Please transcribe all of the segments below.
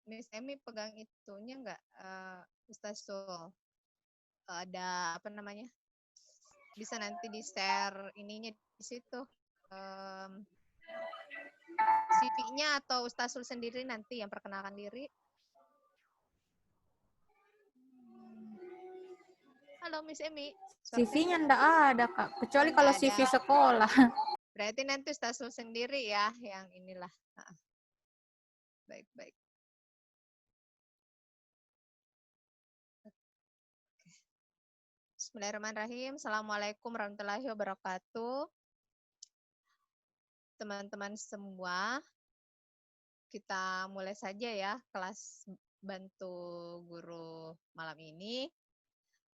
Miss Emi pegang itunya nggak, Ustaz Sul? Ada apa namanya? Bisa nanti di-share ininya di situ. CV-nya atau Ustaz Sul sendiri nanti yang perkenalkan diri. Halo Miss Emi. CV-nya enggak ada, Kak. Kecuali kalau CV sekolah. Berarti nanti Ustaz Sul sendiri ya yang inilah. Baik. Bismillahirrahmanirrahim. Assalamualaikum warahmatullahi wabarakatuh. Teman-teman semua, kita mulai saja ya kelas bantu guru malam ini.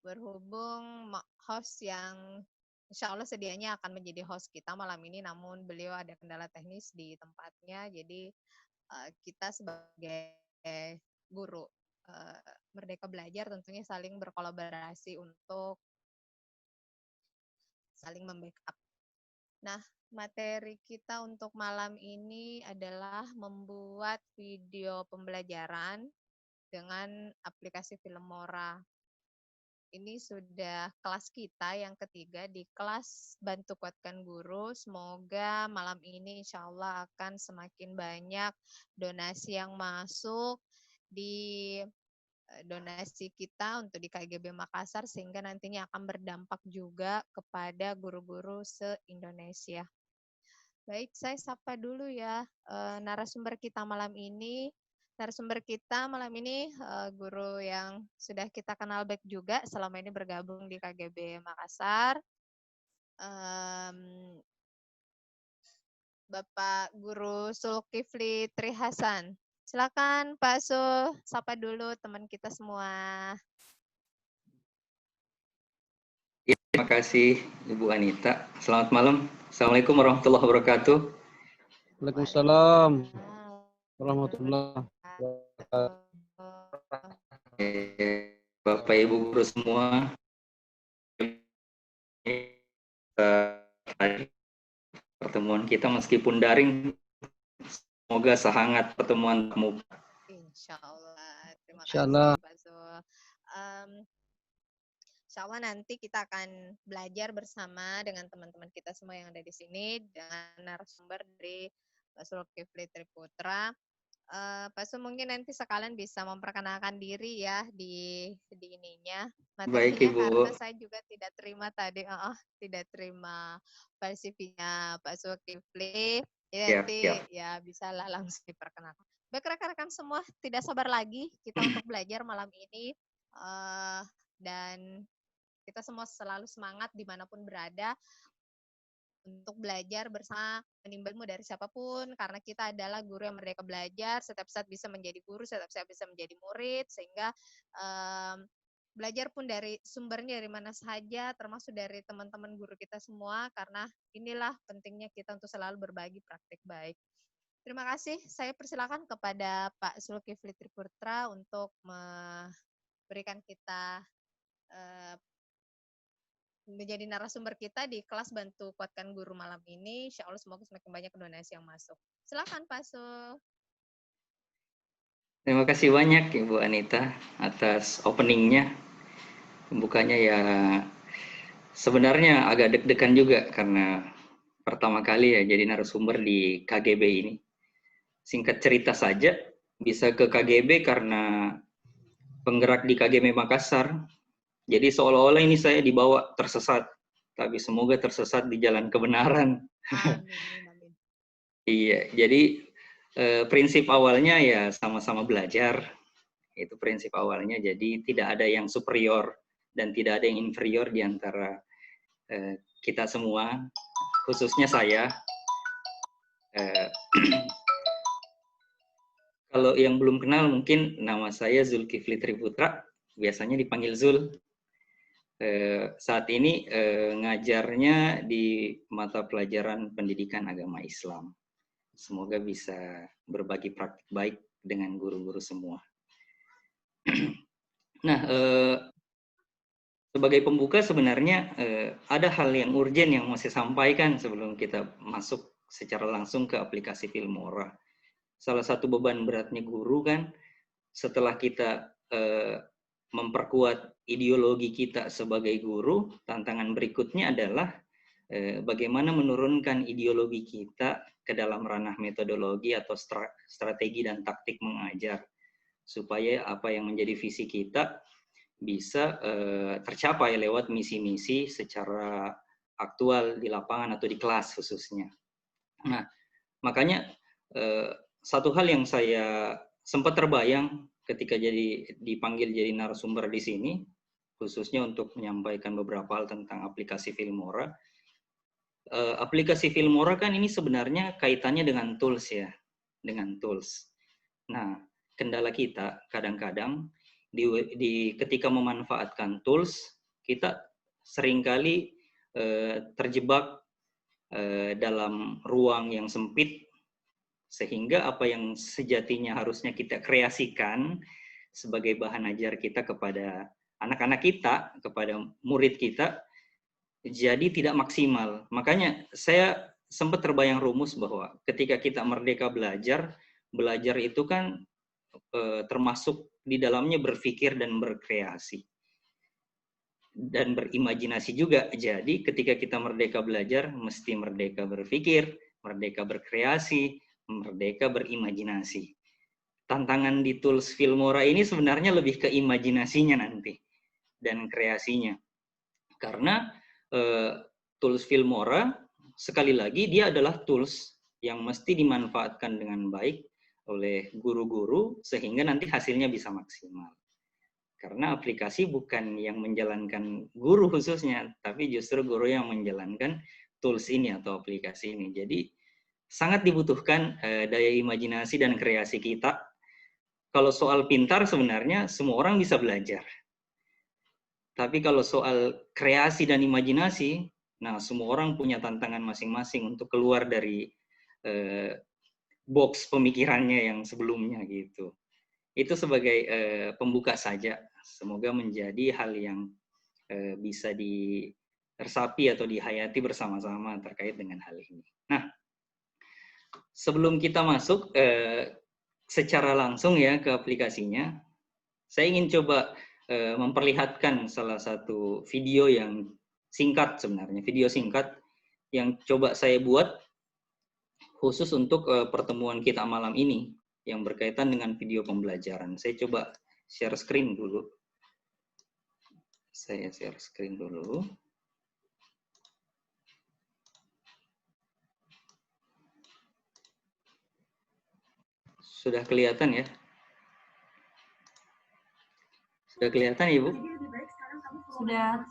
Berhubung host yang insya Allah sedianya akan menjadi host kita malam ini, namun beliau ada kendala teknis di tempatnya, jadi kita sebagai guru Merdeka Belajar tentunya saling berkolaborasi untuk saling membackup. Nah, materi kita untuk malam ini adalah membuat video pembelajaran dengan aplikasi Filmora. Ini sudah kelas kita yang ketiga di kelas Bantu Kuatkan Guru. Semoga malam ini insya Allah akan semakin banyak donasi yang masuk di donasi kita untuk di KGB Makassar sehingga nantinya akan berdampak juga kepada guru-guru se-Indonesia. Baik, saya sapa dulu ya narasumber kita malam ini. Narasumber kita malam ini guru yang sudah kita kenal baik juga selama ini bergabung di KGB Makassar. Bapak Guru Zulkifli Trihasan. Silakan Pak Sul, sapa dulu teman kita semua. Ya, terima kasih Ibu Anita. Selamat malam. Assalamualaikum warahmatullahi wabarakatuh. Waalaikumsalam warahmatullahi wabarakatuh. Bapak Ibu guru semua, pertemuan kita meskipun daring, semoga sehangat pertemuan muka. Insya Allah. Terima Insya Allah. kasih Pak Zul. Insya Allah nanti kita akan belajar bersama dengan teman-teman kita semua yang ada di sini dengan narasumber dari Pak Zulkifli Triputra. Pak Sul mungkin nanti sekalian bisa memperkenalkan diri ya di ininya materinya. Baik, Ibu. Karena saya juga tidak terima tadi, tidak terima CV-nya Pak Zulkifli. Jadi nanti ya bisalah langsung diperkenalkan. Baik rekan-rekan semua, tidak sabar lagi kita untuk belajar malam ini dan kita semua selalu semangat dimanapun berada untuk belajar bersama, menimba ilmu dari siapapun, karena kita adalah guru yang merdeka belajar, setiap saat bisa menjadi guru, setiap saat bisa menjadi murid, sehingga belajar pun dari sumbernya dari mana saja, termasuk dari teman-teman guru kita semua, karena inilah pentingnya kita untuk selalu berbagi praktik baik. Terima kasih, saya persilakan kepada Pak Zulkifli Triputra untuk memberikan kita menjadi narasumber kita di kelas Bantu Kuatkan Guru malam ini. Insya Allah semoga semakin banyak donasi yang masuk. Silakan Pak Sul. Terima kasih banyak Ibu Anita atas openingnya. Pembukanya ya sebenarnya agak deg-degan juga karena pertama kali ya jadi narasumber di KGB ini. Singkat cerita saja, bisa ke KGB karena penggerak di KGB Makassar. Jadi seolah-olah ini saya dibawa tersesat, tapi semoga tersesat di jalan kebenaran. Amin. Iya, jadi prinsip awalnya ya sama-sama belajar, itu prinsip awalnya. Jadi tidak ada yang superior dan tidak ada yang inferior di antara kita semua, khususnya saya. Kalau yang belum kenal mungkin nama saya Zulkifli Triputra, biasanya dipanggil Zul. Saat ini ngajarnya di mata pelajaran pendidikan agama Islam. Semoga bisa berbagi praktik baik dengan guru-guru semua. Nah, sebagai pembuka sebenarnya ada hal yang urgen yang mau saya sampaikan sebelum kita masuk secara langsung ke aplikasi Filmora. salah satu beban beratnya guru kan, setelah kita memperkuat ideologi kita sebagai guru, tantangan berikutnya adalah bagaimana menurunkan ideologi kita ke dalam ranah metodologi atau strategi dan taktik mengajar, supaya apa yang menjadi visi kita bisa tercapai lewat misi-misi secara aktual di lapangan atau di kelas khususnya. Nah, makanya satu hal yang saya sempat terbayang ketika dipanggil jadi narasumber di sini, khususnya untuk menyampaikan beberapa hal tentang aplikasi Filmora. Aplikasi Filmora kan ini sebenarnya kaitannya dengan tools ya, dengan tools. Nah, kendala kita kadang-kadang ketika memanfaatkan tools, kita seringkali terjebak dalam ruang yang sempit, sehingga apa yang sejatinya harusnya kita kreasikan sebagai bahan ajar kita kepada anak-anak kita, kepada murid kita, jadi tidak maksimal. Makanya saya sempat terbayang rumus bahwa ketika kita merdeka belajar itu kan termasuk di dalamnya berpikir dan berkreasi dan berimajinasi juga. Jadi ketika kita merdeka belajar, mesti merdeka berpikir, merdeka berkreasi, merdeka berimajinasi. Tantangan di tools Filmora ini sebenarnya lebih ke imajinasinya nanti dan kreasinya. Karena tools Filmora, sekali lagi dia adalah tools yang mesti dimanfaatkan dengan baik oleh guru-guru sehingga nanti hasilnya bisa maksimal. Karena aplikasi bukan yang menjalankan guru khususnya, tapi justru guru yang menjalankan tools ini atau aplikasi ini. Jadi sangat dibutuhkan daya imajinasi dan kreasi kita. Kalau soal pintar sebenarnya semua orang bisa belajar. Tapi kalau soal kreasi dan imajinasi, nah semua orang punya tantangan masing-masing untuk keluar dari box pemikirannya yang sebelumnya gitu. Itu sebagai pembuka saja. Semoga menjadi hal yang bisa diresapi atau dihayati bersama-sama terkait dengan hal ini. Nah, sebelum kita masuk secara langsung ya ke aplikasinya, saya ingin coba memperlihatkan salah satu video yang singkat sebenarnya, video singkat yang coba saya buat khusus untuk pertemuan kita malam ini yang berkaitan dengan video pembelajaran. Saya coba share screen dulu. Saya share screen dulu. Sudah kelihatan ya? Sudah kelihatan Ibu? Sudah.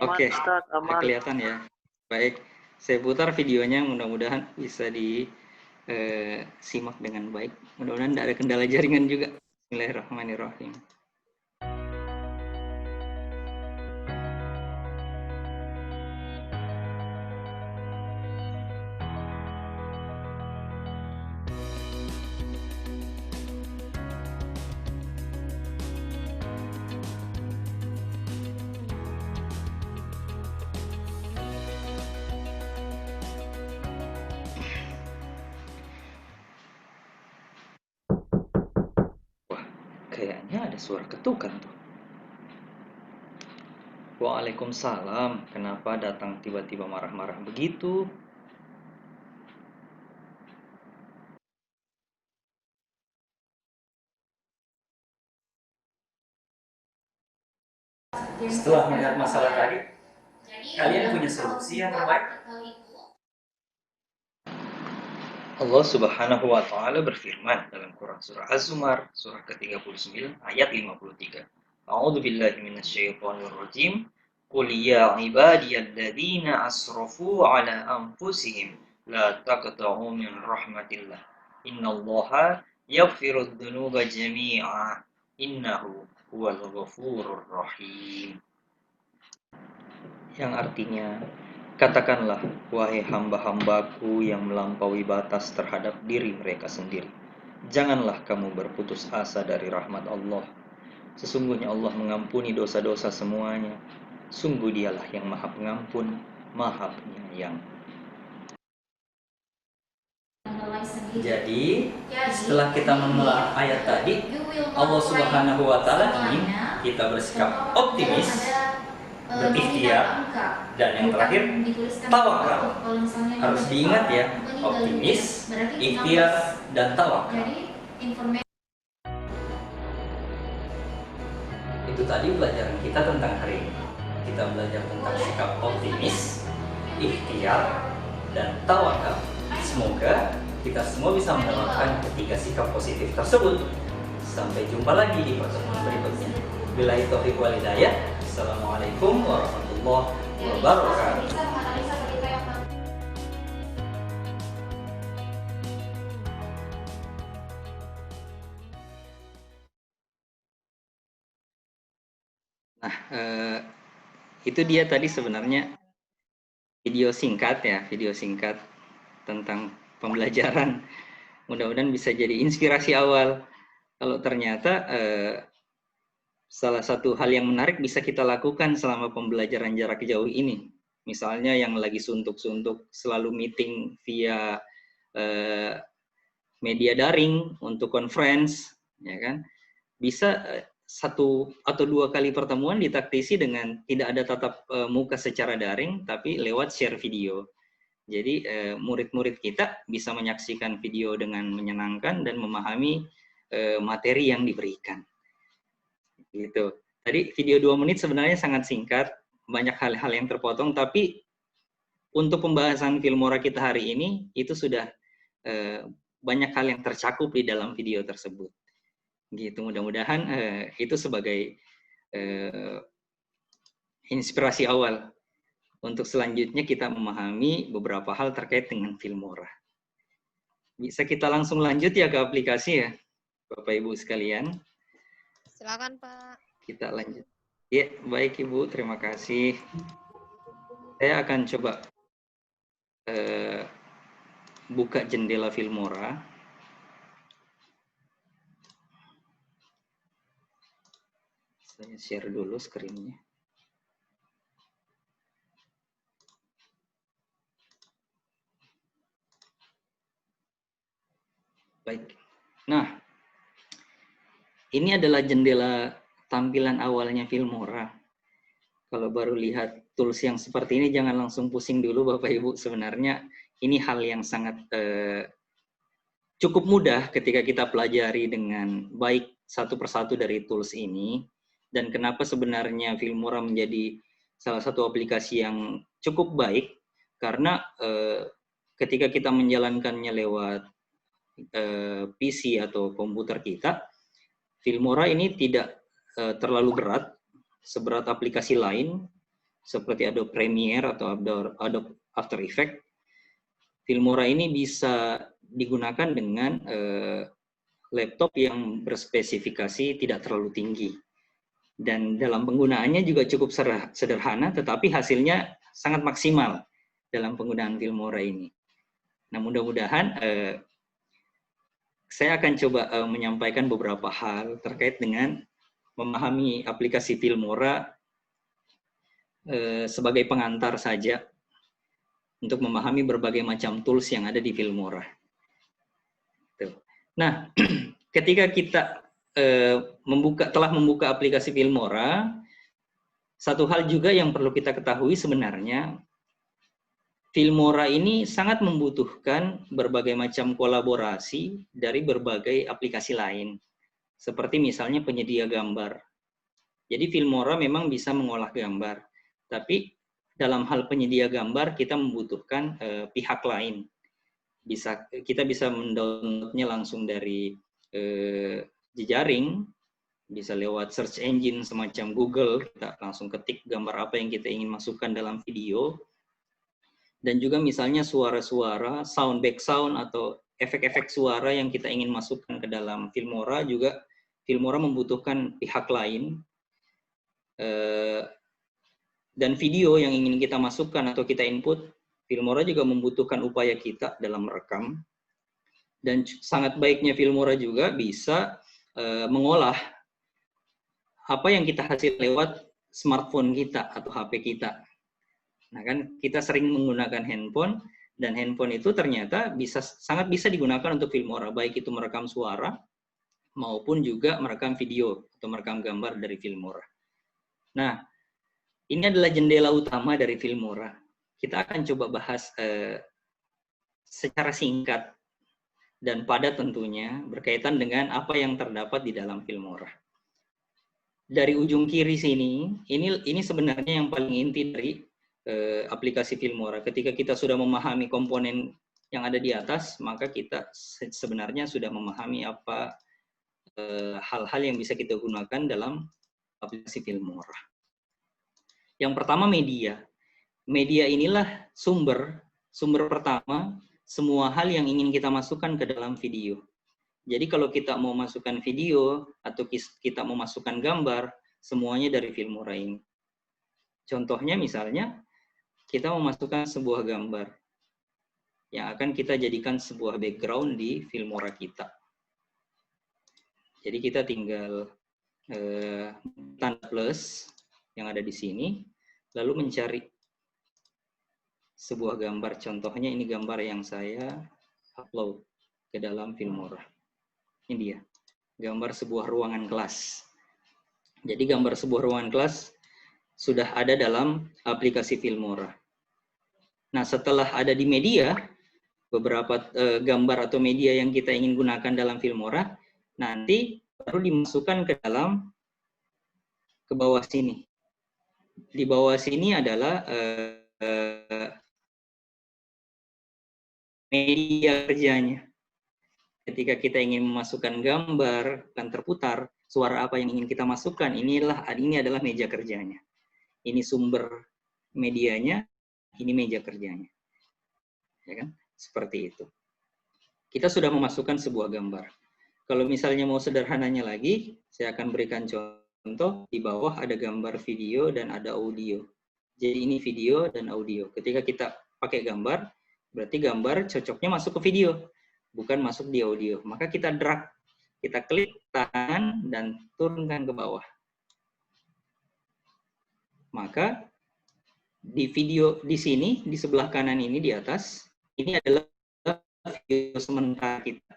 Oke, sudah kelihatan ya. Baik, saya putar videonya, mudah-mudahan bisa disimak dengan baik. Mudah-mudahan tidak ada kendala jaringan juga. Bismillahirrahmanirrahim. Kayaknya ada suara ketukan tuh. Waalaikumsalam. Kenapa datang tiba-tiba marah-marah begitu? Setelah melihat masalah tadi, kalian punya solusi yang terbaik? Allah Subhanahu wa taala berfirman dalam Quran surah Az-Zumar surah ke-39 ayat 53. A'udzu billahi minasyaitonir rajim. Qul ya ibadiyalladzina asrafu ala anfusihim la taqta'u min rahmatillah. Innallaha yaghfirudz dzunuba jami'a. Innahu huwal ghafurur rahim. Yang artinya, katakanlah, wahai hamba-hambaku yang melampaui batas terhadap diri mereka sendiri. Janganlah kamu berputus asa dari rahmat Allah. Sesungguhnya Allah mengampuni dosa-dosa semuanya. Sungguh dialah yang maha pengampun, maha penyayang. Jadi setelah kita menelaah ayat tadi, Allah Subhanahu wa Ta'ala ingin kita bersikap optimis, berikhtiar, dan yang terakhir tawakal. Harus diingat ya, optimis, ikhtiar, dan tawakal. Itu tadi pelajaran kita tentang hari ini. Kita belajar tentang sikap optimis, ikhtiar, dan tawakal. Semoga kita semua bisa menerapkan ketiga sikap positif tersebut. Sampai jumpa lagi di pertemuan berikutnya. Billahi taufiq wal hidayah. Assalamualaikum warahmatullahi wabarakatuh. Nah, itu dia tadi sebenarnya video singkat ya, video singkat tentang pembelajaran. Mudah-mudahan bisa jadi inspirasi awal. Kalau ternyata salah satu hal yang menarik bisa kita lakukan selama pembelajaran jarak jauh ini. Misalnya yang lagi suntuk-suntuk selalu meeting via media daring untuk conference, ya kan? Bisa 1 atau 2 kali pertemuan ditaktisi dengan tidak ada tatap muka secara daring, tapi lewat share video. Jadi murid-murid kita bisa menyaksikan video dengan menyenangkan dan memahami materi yang diberikan. Gitu. Tadi video 2 menit sebenarnya sangat singkat, banyak hal-hal yang terpotong, tapi untuk pembahasan Filmora kita hari ini itu sudah banyak hal yang tercakup di dalam video tersebut. Gitu, mudah-mudahan itu sebagai inspirasi awal untuk selanjutnya kita memahami beberapa hal terkait dengan Filmora. Bisa kita langsung lanjut ya ke aplikasi ya, Bapak Ibu sekalian. Silakan Pak. Kita lanjut. Ya, baik Ibu, terima kasih. Saya akan coba buka jendela Filmora. Saya share dulu screen-nya. Baik. Nah, ini adalah jendela tampilan awalnya Filmora. Kalau baru lihat tools yang seperti ini, jangan langsung pusing dulu Bapak Ibu. Sebenarnya ini hal yang sangat cukup mudah ketika kita pelajari dengan baik satu persatu dari tools ini. Dan kenapa sebenarnya Filmora menjadi salah satu aplikasi yang cukup baik, karena ketika kita menjalankannya lewat PC atau komputer kita, Filmora ini tidak terlalu berat, seberat aplikasi lain seperti Adobe Premiere atau Adobe After Effects. Filmora ini bisa digunakan dengan laptop yang berspesifikasi tidak terlalu tinggi. Dan dalam penggunaannya juga cukup sederhana, tetapi hasilnya sangat maksimal dalam penggunaan Filmora ini. Nah, mudah-mudahan saya akan coba menyampaikan beberapa hal terkait dengan memahami aplikasi Filmora sebagai pengantar saja untuk memahami berbagai macam tools yang ada di Filmora. Nah, ketika kita telah membuka aplikasi Filmora, satu hal juga yang perlu kita ketahui sebenarnya, Filmora ini sangat membutuhkan berbagai macam kolaborasi dari berbagai aplikasi lain, seperti misalnya penyedia gambar. Jadi Filmora memang bisa mengolah gambar, tapi dalam hal penyedia gambar kita membutuhkan pihak lain. Kita bisa mendownloadnya langsung dari jejaring, bisa lewat search engine semacam Google, kita langsung ketik gambar apa yang kita ingin masukkan dalam video. Dan juga misalnya suara-suara, sound, background, atau efek-efek suara yang kita ingin masukkan ke dalam Filmora, juga Filmora membutuhkan pihak lain. Dan video yang ingin kita masukkan atau kita input, Filmora juga membutuhkan upaya kita dalam merekam. Dan sangat baiknya Filmora juga bisa mengolah apa yang kita hasil lewat smartphone kita atau HP kita. Nah kan kita sering menggunakan handphone, Dan handphone itu ternyata sangat bisa digunakan untuk Filmora, baik itu merekam suara maupun juga merekam video atau merekam gambar dari Filmora. Nah, ini adalah jendela utama dari Filmora. Kita akan coba bahas secara singkat dan padat tentunya berkaitan dengan apa yang terdapat di dalam Filmora. Dari ujung kiri sini, ini sebenarnya yang paling inti dari aplikasi Filmora. Ketika kita sudah memahami komponen yang ada di atas, maka kita sebenarnya sudah memahami apa hal-hal yang bisa kita gunakan dalam aplikasi Filmora. Yang pertama media. Media inilah sumber pertama semua hal yang ingin kita masukkan ke dalam video. Jadi kalau kita mau masukkan video atau kita mau masukkan gambar, semuanya dari Filmora ini. Contohnya misalnya, kita mau masukkan sebuah gambar yang akan kita jadikan sebuah background di Filmora kita. Jadi kita tinggal tanda plus yang ada di sini, lalu mencari sebuah gambar. Contohnya ini gambar yang saya upload ke dalam Filmora. Ini dia, gambar sebuah ruangan kelas. Jadi gambar sebuah ruangan kelas sudah ada dalam aplikasi Filmora. Nah, setelah ada di media, beberapa gambar atau media yang kita ingin gunakan dalam Filmora, nanti baru dimasukkan ke bawah sini. Di bawah sini adalah media kerjanya. Ketika kita ingin memasukkan gambar, akan terputar, suara apa yang ingin kita masukkan, ini adalah meja kerjanya. Ini sumber medianya, ini meja kerjanya. Ya kan? Seperti itu. Kita sudah memasukkan sebuah gambar. Kalau misalnya mau sederhananya lagi, saya akan berikan contoh. Di bawah ada gambar video dan ada audio. Jadi ini video dan audio. Ketika kita pakai gambar, berarti gambar cocoknya masuk ke video, bukan masuk di audio. Maka kita drag, kita klik kanan dan turunkan ke bawah. Maka di video di sini, di sebelah kanan ini di atas, ini adalah video sementara kita.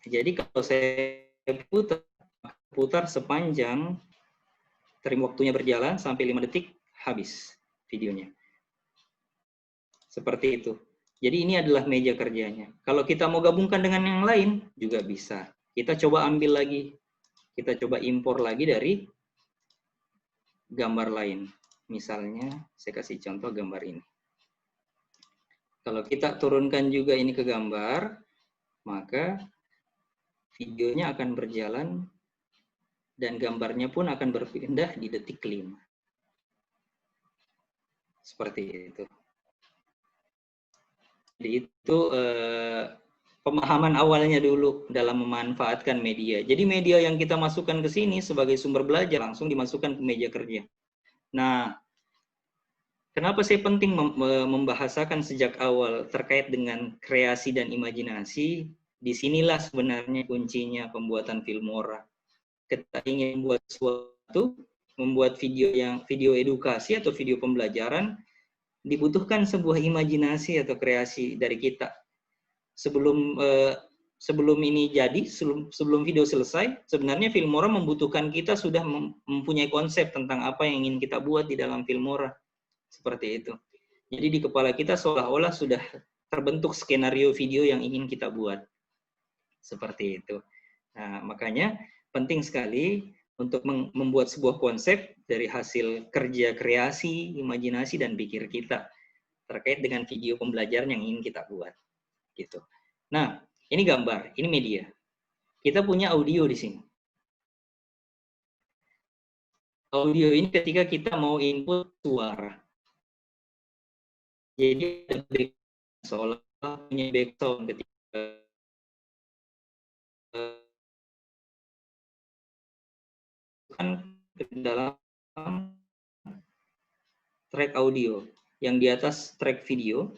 Jadi kalau saya putar sepanjang, waktunya berjalan sampai 5 detik, habis videonya. Seperti itu. Jadi ini adalah meja kerjanya. Kalau kita mau gabungkan dengan yang lain, juga bisa. Kita coba ambil lagi. Kita coba impor lagi dari gambar lain. Misalnya, saya kasih contoh gambar ini. Kalau kita turunkan juga ini ke gambar, maka videonya akan berjalan dan gambarnya pun akan berpindah di detik 5. Seperti itu. Jadi itu pemahaman awalnya dulu dalam memanfaatkan media. Jadi media yang kita masukkan ke sini sebagai sumber belajar langsung dimasukkan ke meja kerja. Nah, kenapa saya penting membahasakan sejak awal terkait dengan kreasi dan imajinasi? Disinilah sebenarnya kuncinya pembuatan Filmora. Kita ingin membuat sesuatu, membuat video edukasi atau video pembelajaran, dibutuhkan sebuah imajinasi atau kreasi dari kita. Sebelum ini jadi, sebelum video selesai, sebenarnya Filmora membutuhkan kita sudah mempunyai konsep tentang apa yang ingin kita buat di dalam Filmora. Seperti itu. Jadi di kepala kita seolah-olah sudah terbentuk skenario video yang ingin kita buat. Seperti itu. Nah, makanya penting sekali untuk membuat sebuah konsep dari hasil kerja kreasi, imajinasi, dan pikir kita terkait dengan video pembelajaran yang ingin kita buat. Gitu. Nah, ini gambar, ini media. Kita punya audio di sini. Audio ini ketika kita mau input suara. Jadi seolah punya background ketika ke dalam track audio. Yang di atas track video,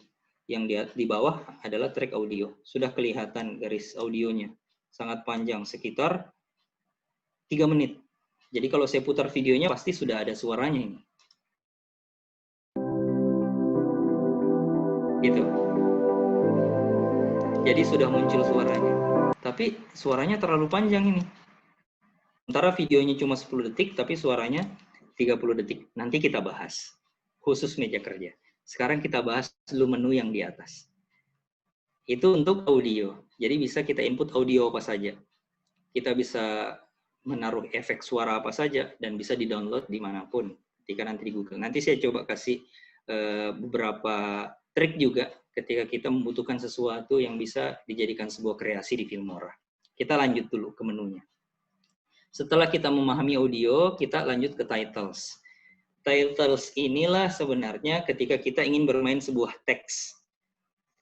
yang di bawah adalah track audio. Sudah kelihatan garis audionya. Sangat panjang, sekitar 3 menit. Jadi kalau saya putar videonya pasti sudah ada suaranya ini. Gitu. Jadi sudah muncul suaranya. Tapi suaranya terlalu panjang ini. Sementara videonya cuma 10 detik, tapi suaranya 30 detik. Nanti kita bahas. Khusus meja kerja. Sekarang kita bahas dulu menu yang di atas. Itu untuk audio. Jadi bisa kita input audio apa saja. Kita bisa menaruh efek suara apa saja, dan bisa di-download dimanapun. Ketika nanti di Google. Nanti saya coba kasih beberapa trik juga ketika kita membutuhkan sesuatu yang bisa dijadikan sebuah kreasi di Filmora. Kita lanjut dulu ke menunya. Setelah kita memahami audio, kita lanjut ke titles. Titles inilah sebenarnya ketika kita ingin bermain sebuah teks.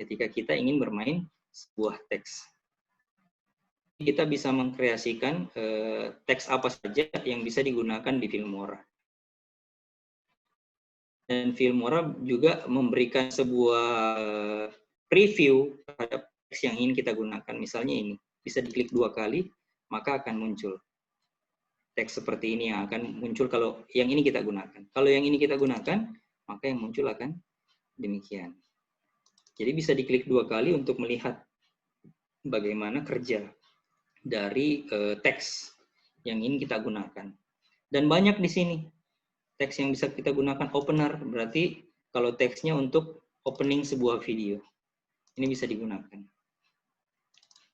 Ketika kita ingin bermain sebuah teks. Kita bisa mengkreasikan teks apa saja yang bisa digunakan di Filmora. Dan Filmora juga memberikan sebuah preview terhadap teks yang ingin kita gunakan. Misalnya ini, bisa diklik 2 kali, maka akan muncul teks seperti ini yang akan muncul kalau yang ini kita gunakan. Kalau yang ini kita gunakan, maka yang muncul akan demikian. Jadi bisa diklik 2 kali untuk melihat bagaimana kerja dari teks yang ingin kita gunakan. Dan banyak di sini. Teks yang bisa kita gunakan opener, berarti kalau teksnya untuk opening sebuah video. Ini bisa digunakan.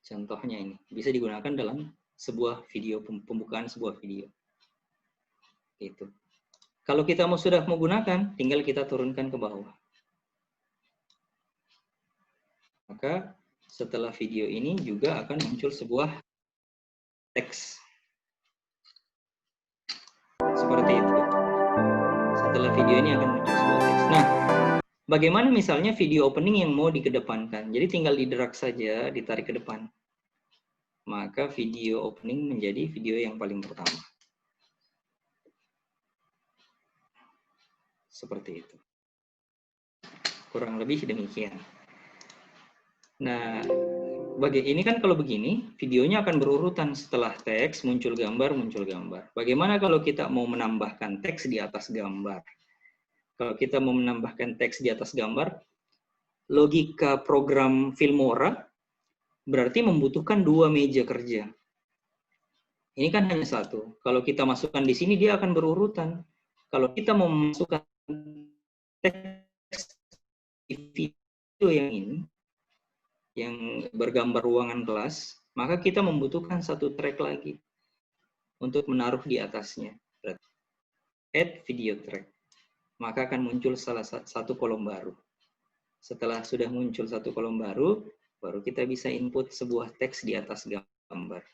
Contohnya ini, bisa digunakan dalam sebuah video, pembukaan sebuah video. Gitu. Kalau kita sudah menggunakan, tinggal kita turunkan ke bawah. Maka setelah video ini juga akan muncul sebuah teks. Seperti itu. Setelah video ini akan muncul sebuah teks. Nah, bagaimana misalnya video opening yang mau dikedepankan? Jadi tinggal di-drag saja, ditarik ke depan. Maka video opening menjadi video yang paling pertama. Seperti itu. Kurang lebih demikian. Nah, ini kan kalau begini, videonya akan berurutan setelah teks, muncul gambar, muncul gambar. Bagaimana kalau kita mau menambahkan teks di atas gambar? Kalau kita mau menambahkan teks di atas gambar, logika program Filmora berarti membutuhkan 2 meja kerja. Ini kan hanya satu. Kalau kita masukkan di sini, dia akan berurutan. Kalau kita mau memasukkan teks di video yang ini, yang bergambar ruangan kelas, maka kita membutuhkan 1 track lagi untuk menaruh di atasnya. Add video track. Maka akan muncul satu kolom baru. Setelah sudah muncul 1 kolom baru, baru kita bisa input sebuah teks di atas gambar.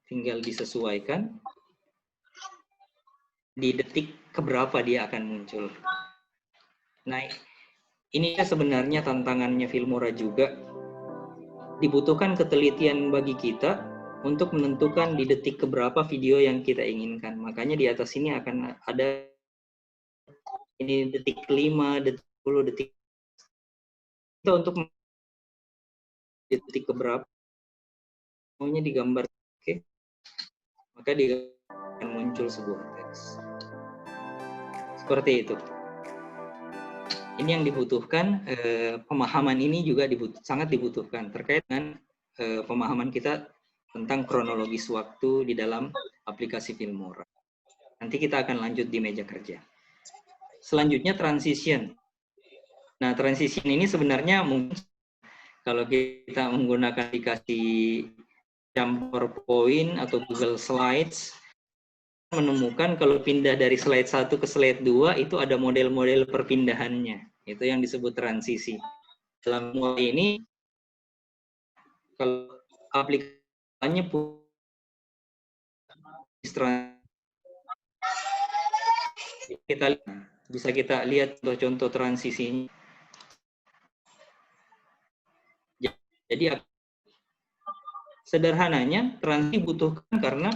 Tinggal disesuaikan di detik keberapa dia akan muncul. Nah, ini sebenarnya tantangannya Filmora juga. Dibutuhkan ketelitian bagi kita untuk menentukan di detik keberapa video yang kita inginkan. Makanya di atas ini akan ada ini detik 5, detik 10, detik. Kita untuk detik keberapa maunya digambar. Oke. Maka dia akan muncul sebuah teks. Seperti itu. Ini yang dibutuhkan, pemahaman ini juga sangat dibutuhkan terkait dengan pemahaman kita tentang kronologis waktu di dalam aplikasi Filmora. Nanti kita akan lanjut di meja kerja. Selanjutnya transition. Nah, transition ini sebenarnya mungkin kalau kita menggunakan aplikasi PowerPoint atau Google Slides, menemukan kalau pindah dari slide 1 ke slide 2 itu ada model-model perpindahannya. Itu yang disebut transisi. Dalam mulai ini, kalau aplikasinya bisa kita lihat contoh-contoh transisinya. Jadi sederhananya transisi dibutuhkan karena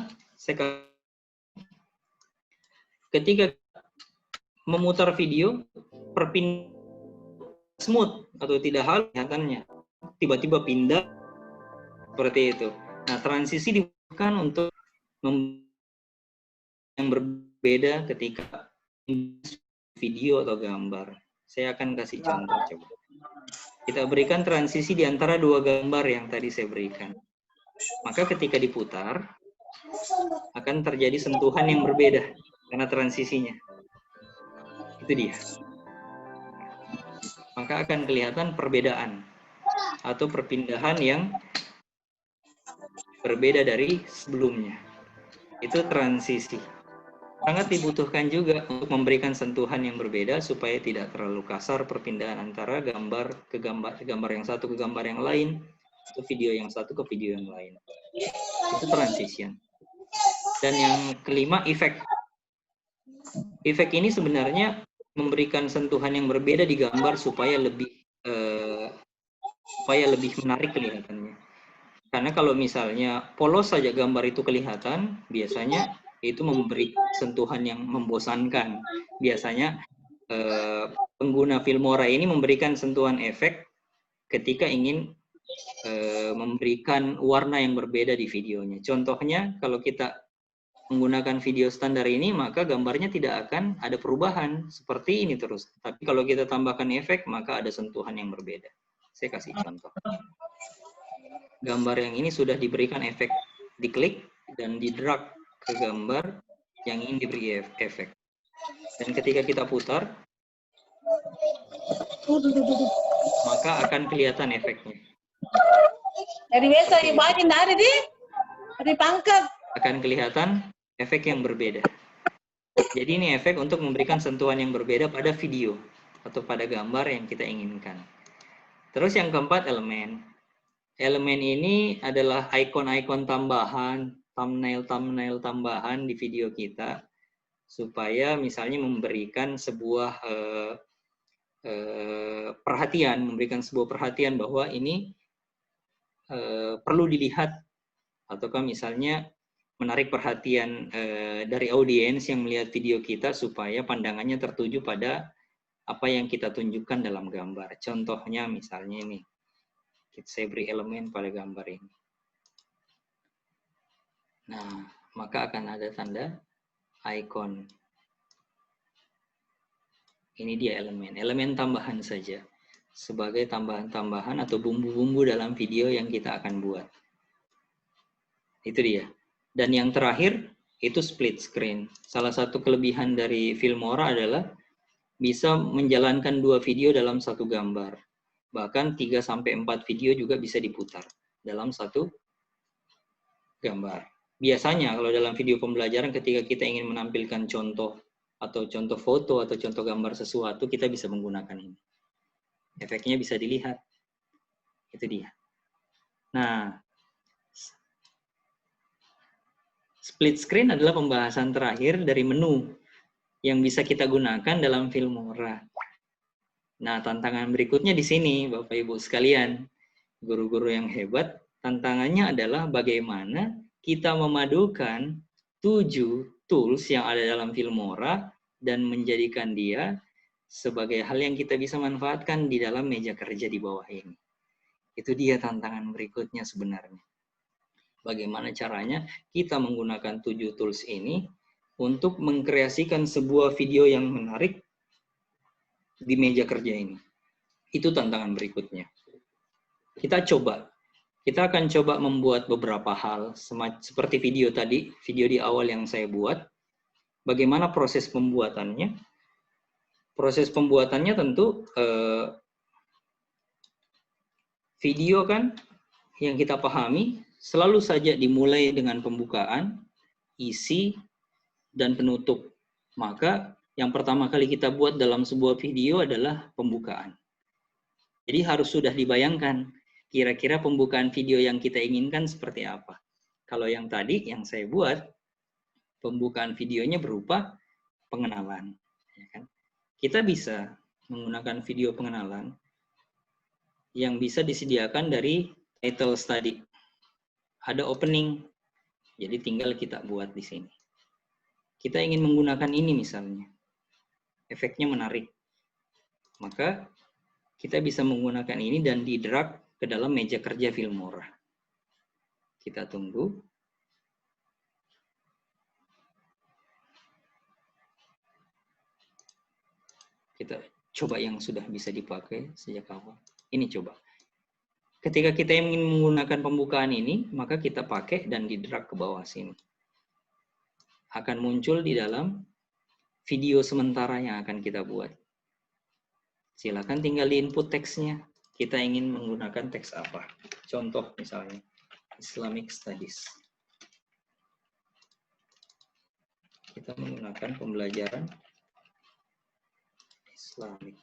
ketika memutar video perpindahan smooth atau tidak halus kelihatannya, tiba-tiba pindah seperti itu. Nah, transisi dibutuhkan untuk yang berbeda ketika video atau gambar. Saya akan kasih contoh coba. Kita berikan transisi di antara dua gambar yang tadi saya berikan. Maka ketika diputar, akan terjadi sentuhan yang berbeda karena transisinya. Itu dia. Maka akan kelihatan perbedaan atau perpindahan yang berbeda dari sebelumnya. Itu transisi. Sangat dibutuhkan juga untuk memberikan sentuhan yang berbeda supaya tidak terlalu kasar perpindahan antara gambar ke gambar yang satu ke gambar yang lain, atau video yang satu ke video yang lain. Itu transition. Dan yang kelima, efek. Efek ini sebenarnya memberikan sentuhan yang berbeda di gambar supaya lebih menarik kelihatannya. Karena kalau misalnya polos saja gambar itu kelihatan, biasanya itu memberi sentuhan yang membosankan. Biasanya pengguna Filmora ini memberikan sentuhan efek ketika ingin memberikan warna yang berbeda di videonya. Contohnya, kalau kita menggunakan video standar ini, maka gambarnya tidak akan ada perubahan seperti ini terus. Tapi kalau kita tambahkan efek, maka ada sentuhan yang berbeda. Saya kasih contoh. Gambar yang ini sudah diberikan efek, diklik dan di-drag ke gambar yang ingin diberi efek. Dan ketika kita putar, maka akan kelihatan efeknya. Dari biasa ibahin dari pangkat. Akan kelihatan efek yang berbeda. Jadi ini efek untuk memberikan sentuhan yang berbeda pada video atau pada gambar yang kita inginkan. Terus yang keempat, elemen. Elemen ini adalah ikon-ikon tambahan, thumbnail tambahan di video kita, supaya misalnya memberikan sebuah perhatian bahwa ini perlu dilihat, ataukah misalnya menarik perhatian dari audiens yang melihat video kita supaya pandangannya tertuju pada apa yang kita tunjukkan dalam gambar. Contohnya misalnya ini, saya beri elemen pada gambar ini. Nah, maka akan ada tanda icon. Ini dia elemen tambahan saja, sebagai tambahan-tambahan atau bumbu-bumbu dalam video yang kita akan buat. Itu dia. Dan yang terakhir, itu split screen. Salah satu kelebihan dari Filmora adalah bisa menjalankan 2 video dalam satu gambar. Bahkan 3-4 video juga bisa diputar dalam satu gambar. Biasanya kalau dalam video pembelajaran ketika kita ingin menampilkan contoh atau contoh foto atau contoh gambar sesuatu, kita bisa menggunakan ini. Efeknya bisa dilihat. Itu dia. Nah, split screen adalah pembahasan terakhir dari menu yang bisa kita gunakan dalam Filmora. Nah, tantangan berikutnya di sini, Bapak Ibu sekalian, guru-guru yang hebat, tantangannya adalah bagaimana kita memadukan 7 tools yang ada dalam Filmora dan menjadikan dia sebagai hal yang kita bisa manfaatkan di dalam meja kerja di bawah ini. Itu dia tantangan berikutnya sebenarnya. Bagaimana caranya kita menggunakan 7 tools ini untuk mengkreasikan sebuah video yang menarik di meja kerja ini. Itu tantangan berikutnya. Kita akan coba membuat beberapa hal, seperti video tadi, video di awal yang saya buat. Bagaimana proses pembuatannya? Proses pembuatannya tentu video kan yang kita pahami selalu saja dimulai dengan pembukaan, isi, dan penutup. Maka yang pertama kali kita buat dalam sebuah video adalah pembukaan. Jadi harus sudah dibayangkan kira-kira pembukaan video yang kita inginkan seperti apa. Kalau yang tadi yang saya buat, pembukaan videonya berupa pengenalan. Ya kan? Kita bisa menggunakan video pengenalan yang bisa disediakan dari title tadi. Ada opening, jadi tinggal kita buat di sini. Kita ingin menggunakan ini misalnya, efeknya menarik. Maka kita bisa menggunakan ini dan di-drag ke dalam meja kerja Filmora. Kita tunggu. Kita coba yang sudah bisa dipakai sejak awal. Ini coba. Ketika kita ingin menggunakan pembukaan ini, maka kita pakai dan di-drag ke bawah sini. Akan muncul di dalam video sementara yang akan kita buat. Silakan tinggal di input teksnya. Kita ingin menggunakan teks apa? Contoh misalnya, Islamic Studies. Kita menggunakan pembelajaran Islamic.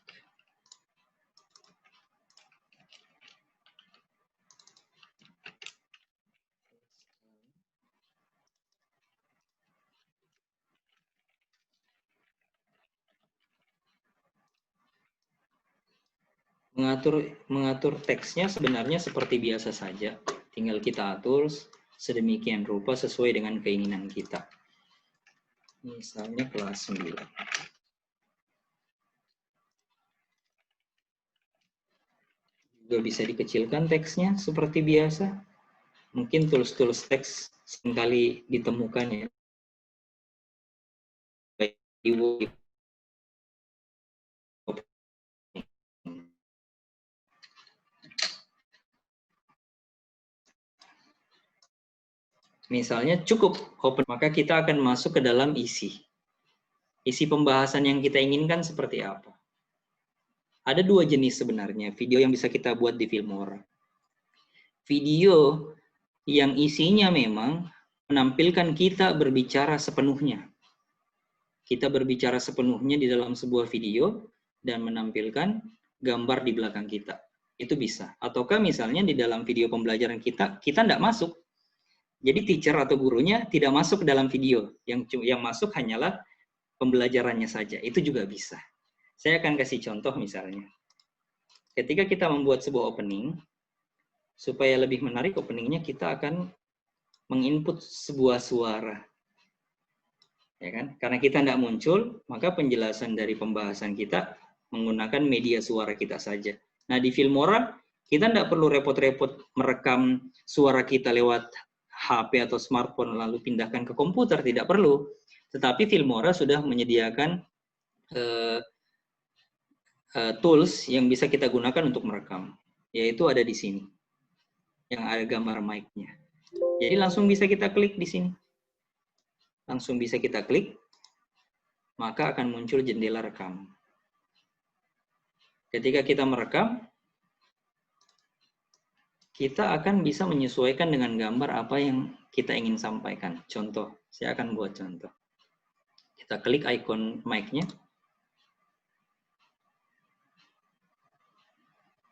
Mengatur teksnya sebenarnya seperti biasa saja. Tinggal kita atur sedemikian rupa sesuai dengan keinginan kita. Misalnya kelas 9. Juga bisa dikecilkan teksnya seperti biasa. Mungkin tools-tools teks seringkali ditemukan ya. Di Word. Misalnya cukup open, maka kita akan masuk ke dalam isi. Isi pembahasan yang kita inginkan seperti apa. Ada dua jenis sebenarnya video yang bisa kita buat di Filmora. Video yang isinya memang menampilkan kita berbicara sepenuhnya. Kita berbicara sepenuhnya di dalam sebuah video dan menampilkan gambar di belakang kita. Itu bisa. Ataukah misalnya di dalam video pembelajaran kita tidak masuk. Jadi teacher atau gurunya tidak masuk ke dalam video. Yang masuk hanyalah pembelajarannya saja. Itu juga bisa. Saya akan kasih contoh misalnya. Ketika kita membuat sebuah opening, supaya lebih menarik openingnya, kita akan menginput sebuah suara. Ya kan? Karena kita tidak muncul, maka penjelasan dari pembahasan kita menggunakan media suara kita saja. Nah, di Filmora, kita tidak perlu repot-repot merekam suara kita lewat HP atau smartphone lalu pindahkan ke komputer, tidak perlu. Tetapi Filmora sudah menyediakan tools yang bisa kita gunakan untuk merekam, yaitu ada di sini, yang ada gambar mic-nya. Jadi langsung bisa kita klik di sini. Langsung bisa kita klik, maka akan muncul jendela rekam. Ketika kita merekam, kita akan bisa menyesuaikan dengan gambar apa yang kita ingin sampaikan. Contoh, saya akan buat contoh. Kita klik icon mic-nya.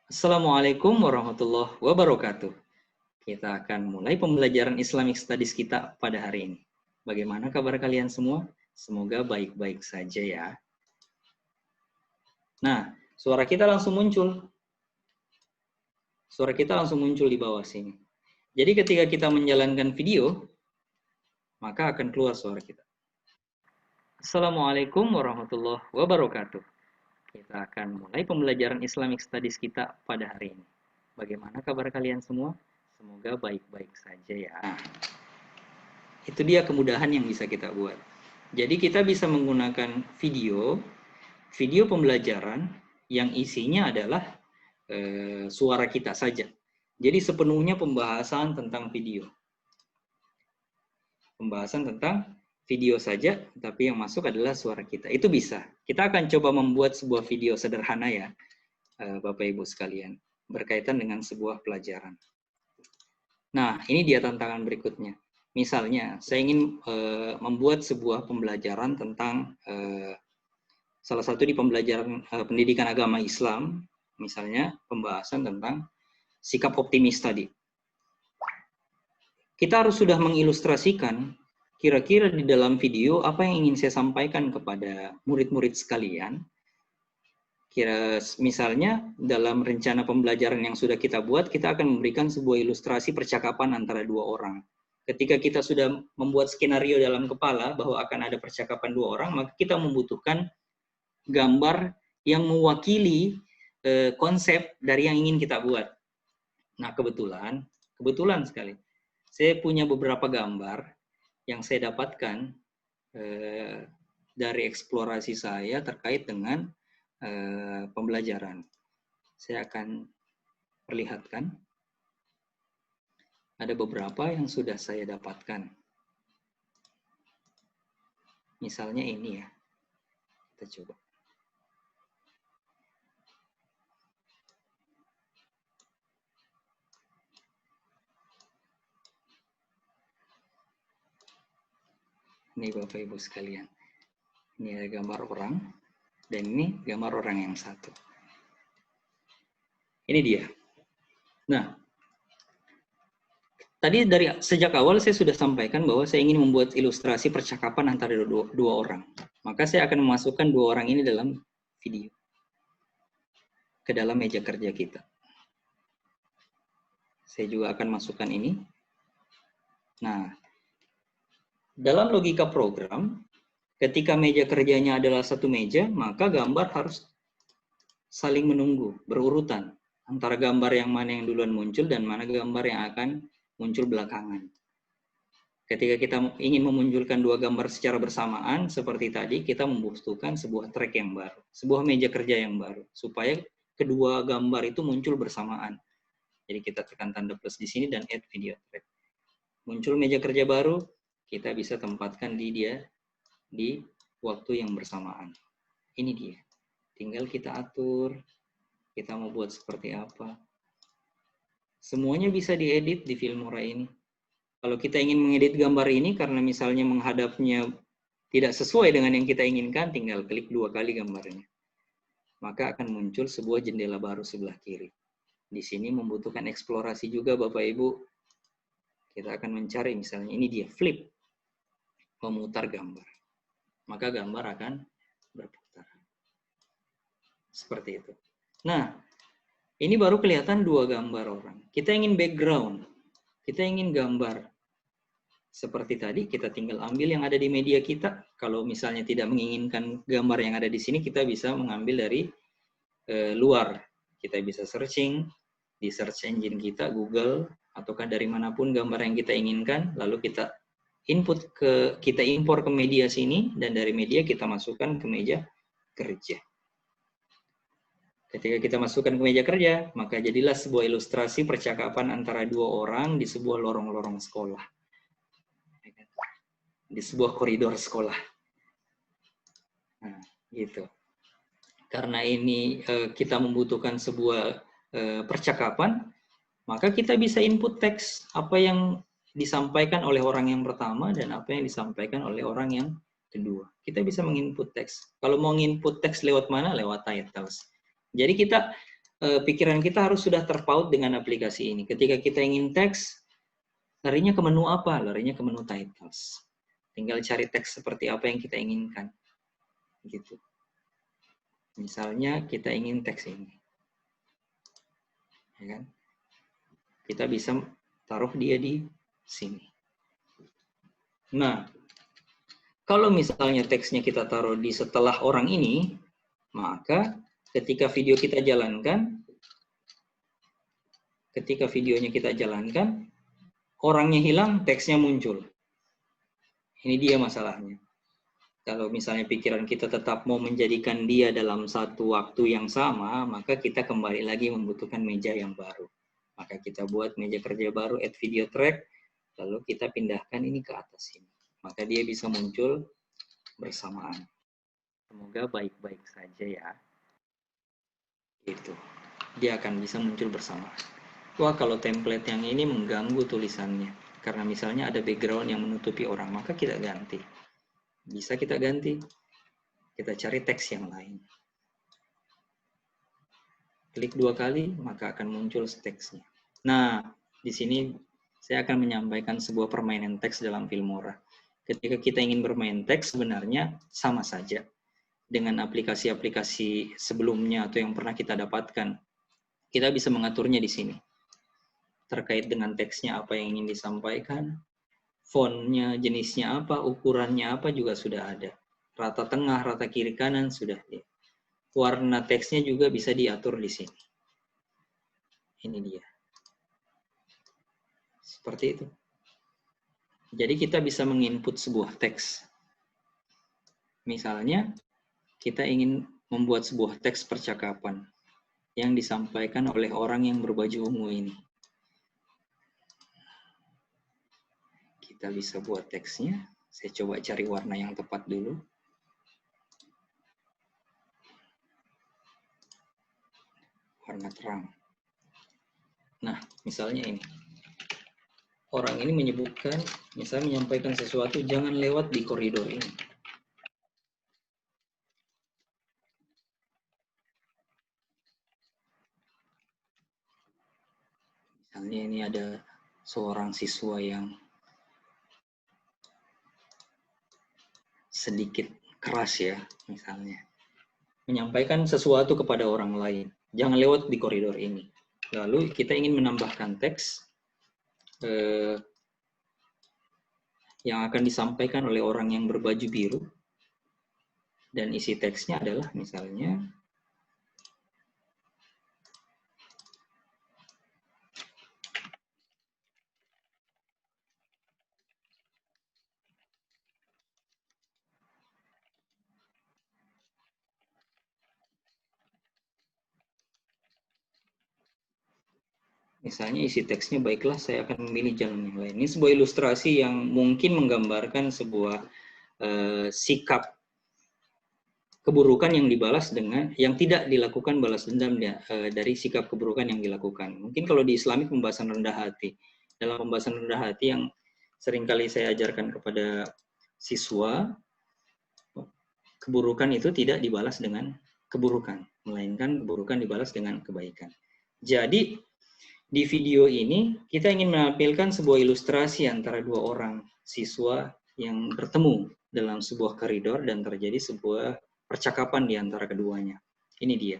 Assalamualaikum warahmatullahi wabarakatuh. Kita akan mulai pembelajaran Islamic Studies kita pada hari ini. Bagaimana kabar kalian semua? Semoga baik-baik saja ya. Nah, suara kita langsung muncul. Suara kita langsung muncul di bawah sini. Jadi ketika kita menjalankan video, maka akan keluar suara kita. Assalamualaikum warahmatullahi wabarakatuh. Kita akan mulai pembelajaran Islamic Studies kita pada hari ini. Bagaimana kabar kalian semua? Semoga baik-baik saja ya. Itu dia kemudahan yang bisa kita buat. Jadi kita bisa menggunakan video pembelajaran yang isinya adalah suara kita saja. Jadi sepenuhnya pembahasan tentang video. Pembahasan tentang video saja, tapi yang masuk adalah suara kita. Itu bisa. Kita akan coba membuat sebuah video sederhana ya, Bapak Ibu sekalian, berkaitan dengan sebuah pelajaran. Nah, ini dia tantangan berikutnya. Misalnya, saya ingin membuat sebuah pembelajaran tentang salah satu di pembelajaran pendidikan agama Islam, misalnya pembahasan tentang sikap optimis tadi. Kita harus sudah mengilustrasikan kira-kira di dalam video apa yang ingin saya sampaikan kepada murid-murid sekalian. Misalnya dalam rencana pembelajaran yang sudah kita buat, kita akan memberikan sebuah ilustrasi percakapan antara dua orang. Ketika kita sudah membuat skenario dalam kepala bahwa akan ada percakapan dua orang, maka kita membutuhkan gambar yang mewakili konsep dari yang ingin kita buat. Nah, kebetulan sekali, saya punya beberapa gambar yang saya dapatkan dari eksplorasi saya terkait dengan pembelajaran. Saya akan perlihatkan. Ada beberapa yang sudah saya dapatkan. Misalnya ini ya. Kita coba. Ini Bapak Ibu sekalian. Ini ada gambar orang. Dan ini gambar orang yang satu. Ini dia. Nah, tadi sejak awal saya sudah sampaikan bahwa saya ingin membuat ilustrasi percakapan antara dua orang. Maka saya akan memasukkan dua orang ini dalam video. Ke dalam meja kerja kita. Saya juga akan masukkan ini. Nah, dalam logika program, ketika meja kerjanya adalah satu meja, maka gambar harus saling menunggu, berurutan. Antara gambar yang mana yang duluan muncul dan mana gambar yang akan muncul belakangan. Ketika kita ingin memunculkan dua gambar secara bersamaan, seperti tadi, kita membutuhkan sebuah track yang baru, sebuah meja kerja yang baru, supaya kedua gambar itu muncul bersamaan. Jadi kita tekan tanda plus di sini dan add video track. Muncul meja kerja baru, kita bisa tempatkan dia di waktu yang bersamaan. Ini dia. Tinggal kita atur, kita mau buat seperti apa. Semuanya bisa diedit di Filmora ini. Kalau kita ingin mengedit gambar ini karena misalnya menghadapnya tidak sesuai dengan yang kita inginkan, tinggal klik 2 kali gambarnya. Maka akan muncul sebuah jendela baru sebelah kiri. Di sini membutuhkan eksplorasi juga Bapak Ibu. Kita akan mencari misalnya ini dia flip. Memutar gambar. Maka gambar akan berputar. Seperti itu. Nah, ini baru kelihatan dua gambar orang. Kita ingin background. Kita ingin gambar. Seperti tadi, kita tinggal ambil yang ada di media kita. Kalau misalnya tidak menginginkan gambar yang ada di sini, kita bisa mengambil dari luar. Kita bisa searching di search engine kita, Google, ataukah dari manapun gambar yang kita inginkan, lalu kita impor ke media sini, dan dari media kita masukkan ke meja kerja. Ketika kita masukkan ke meja kerja, maka jadilah sebuah ilustrasi percakapan antara dua orang di sebuah lorong-lorong sekolah. Di sebuah koridor sekolah. Nah, gitu. Karena ini kita membutuhkan sebuah percakapan, maka kita bisa input teks apa yang disampaikan oleh orang yang pertama dan apa yang disampaikan oleh orang yang kedua. Kita bisa menginput teks. Kalau mau nginput teks lewat mana? Lewat titles. Jadi pikiran kita harus sudah terpaut dengan aplikasi ini. Ketika kita ingin teks, larinya ke menu apa? Larinya ke menu titles. Tinggal cari teks seperti apa yang kita inginkan. Gitu. Misalnya kita ingin teks ini. Ya kan? Kita bisa taruh dia di sini. Nah, kalau misalnya teksnya kita taruh di setelah orang ini, maka ketika videonya kita jalankan, orangnya hilang, teksnya muncul. Ini dia masalahnya. Kalau misalnya pikiran kita tetap mau menjadikan dia dalam satu waktu yang sama, maka kita kembali lagi membutuhkan meja yang baru. Maka kita buat meja kerja baru, add video track, lalu kita pindahkan ini ke atas ini. Maka dia bisa muncul bersamaan. Semoga baik-baik saja ya. Itu. Dia akan bisa muncul bersamaan. Wah, kalau template yang ini mengganggu tulisannya. Karena misalnya ada background yang menutupi orang, maka kita ganti. Bisa kita ganti. Kita cari teks yang lain. Klik 2 kali, maka akan muncul teksnya. Nah, di sini saya akan menyampaikan sebuah permainan teks dalam Filmora. Ketika kita ingin bermain teks, sebenarnya sama saja dengan aplikasi-aplikasi sebelumnya atau yang pernah kita dapatkan. Kita bisa mengaturnya di sini. Terkait dengan teksnya apa yang ingin disampaikan, fontnya, jenisnya apa, ukurannya apa juga sudah ada. Rata tengah, rata kiri kanan sudah ada. Warna teksnya juga bisa diatur di sini. Ini dia. Seperti itu. Jadi kita bisa menginput sebuah teks. Misalnya, kita ingin membuat sebuah teks percakapan yang disampaikan oleh orang yang berbaju ungu ini. Kita bisa buat teksnya. Saya coba cari warna yang tepat dulu. Warna terang. Nah, misalnya ini. Orang ini menyebutkan, misalnya menyampaikan sesuatu, jangan lewat di koridor ini. Misalnya ini ada seorang siswa yang sedikit keras ya, misalnya. Menyampaikan sesuatu kepada orang lain. Jangan lewat di koridor ini. Lalu kita ingin menambahkan teks yang akan disampaikan oleh orang yang berbaju biru. Dan isi teksnya adalah misalnya, isi teksnya, baiklah saya akan memilih jalan yang lain. Ini sebuah ilustrasi yang mungkin menggambarkan sebuah sikap keburukan yang dibalas dengan, yang tidak dilakukan balas dendam dari sikap keburukan yang dilakukan. Mungkin kalau di Islami pembahasan rendah hati. Dalam pembahasan rendah hati yang seringkali saya ajarkan kepada siswa, keburukan itu tidak dibalas dengan keburukan, melainkan keburukan dibalas dengan kebaikan. Jadi, di video ini kita ingin menampilkan sebuah ilustrasi antara dua orang siswa yang bertemu dalam sebuah koridor dan terjadi sebuah percakapan di antara keduanya. Ini dia.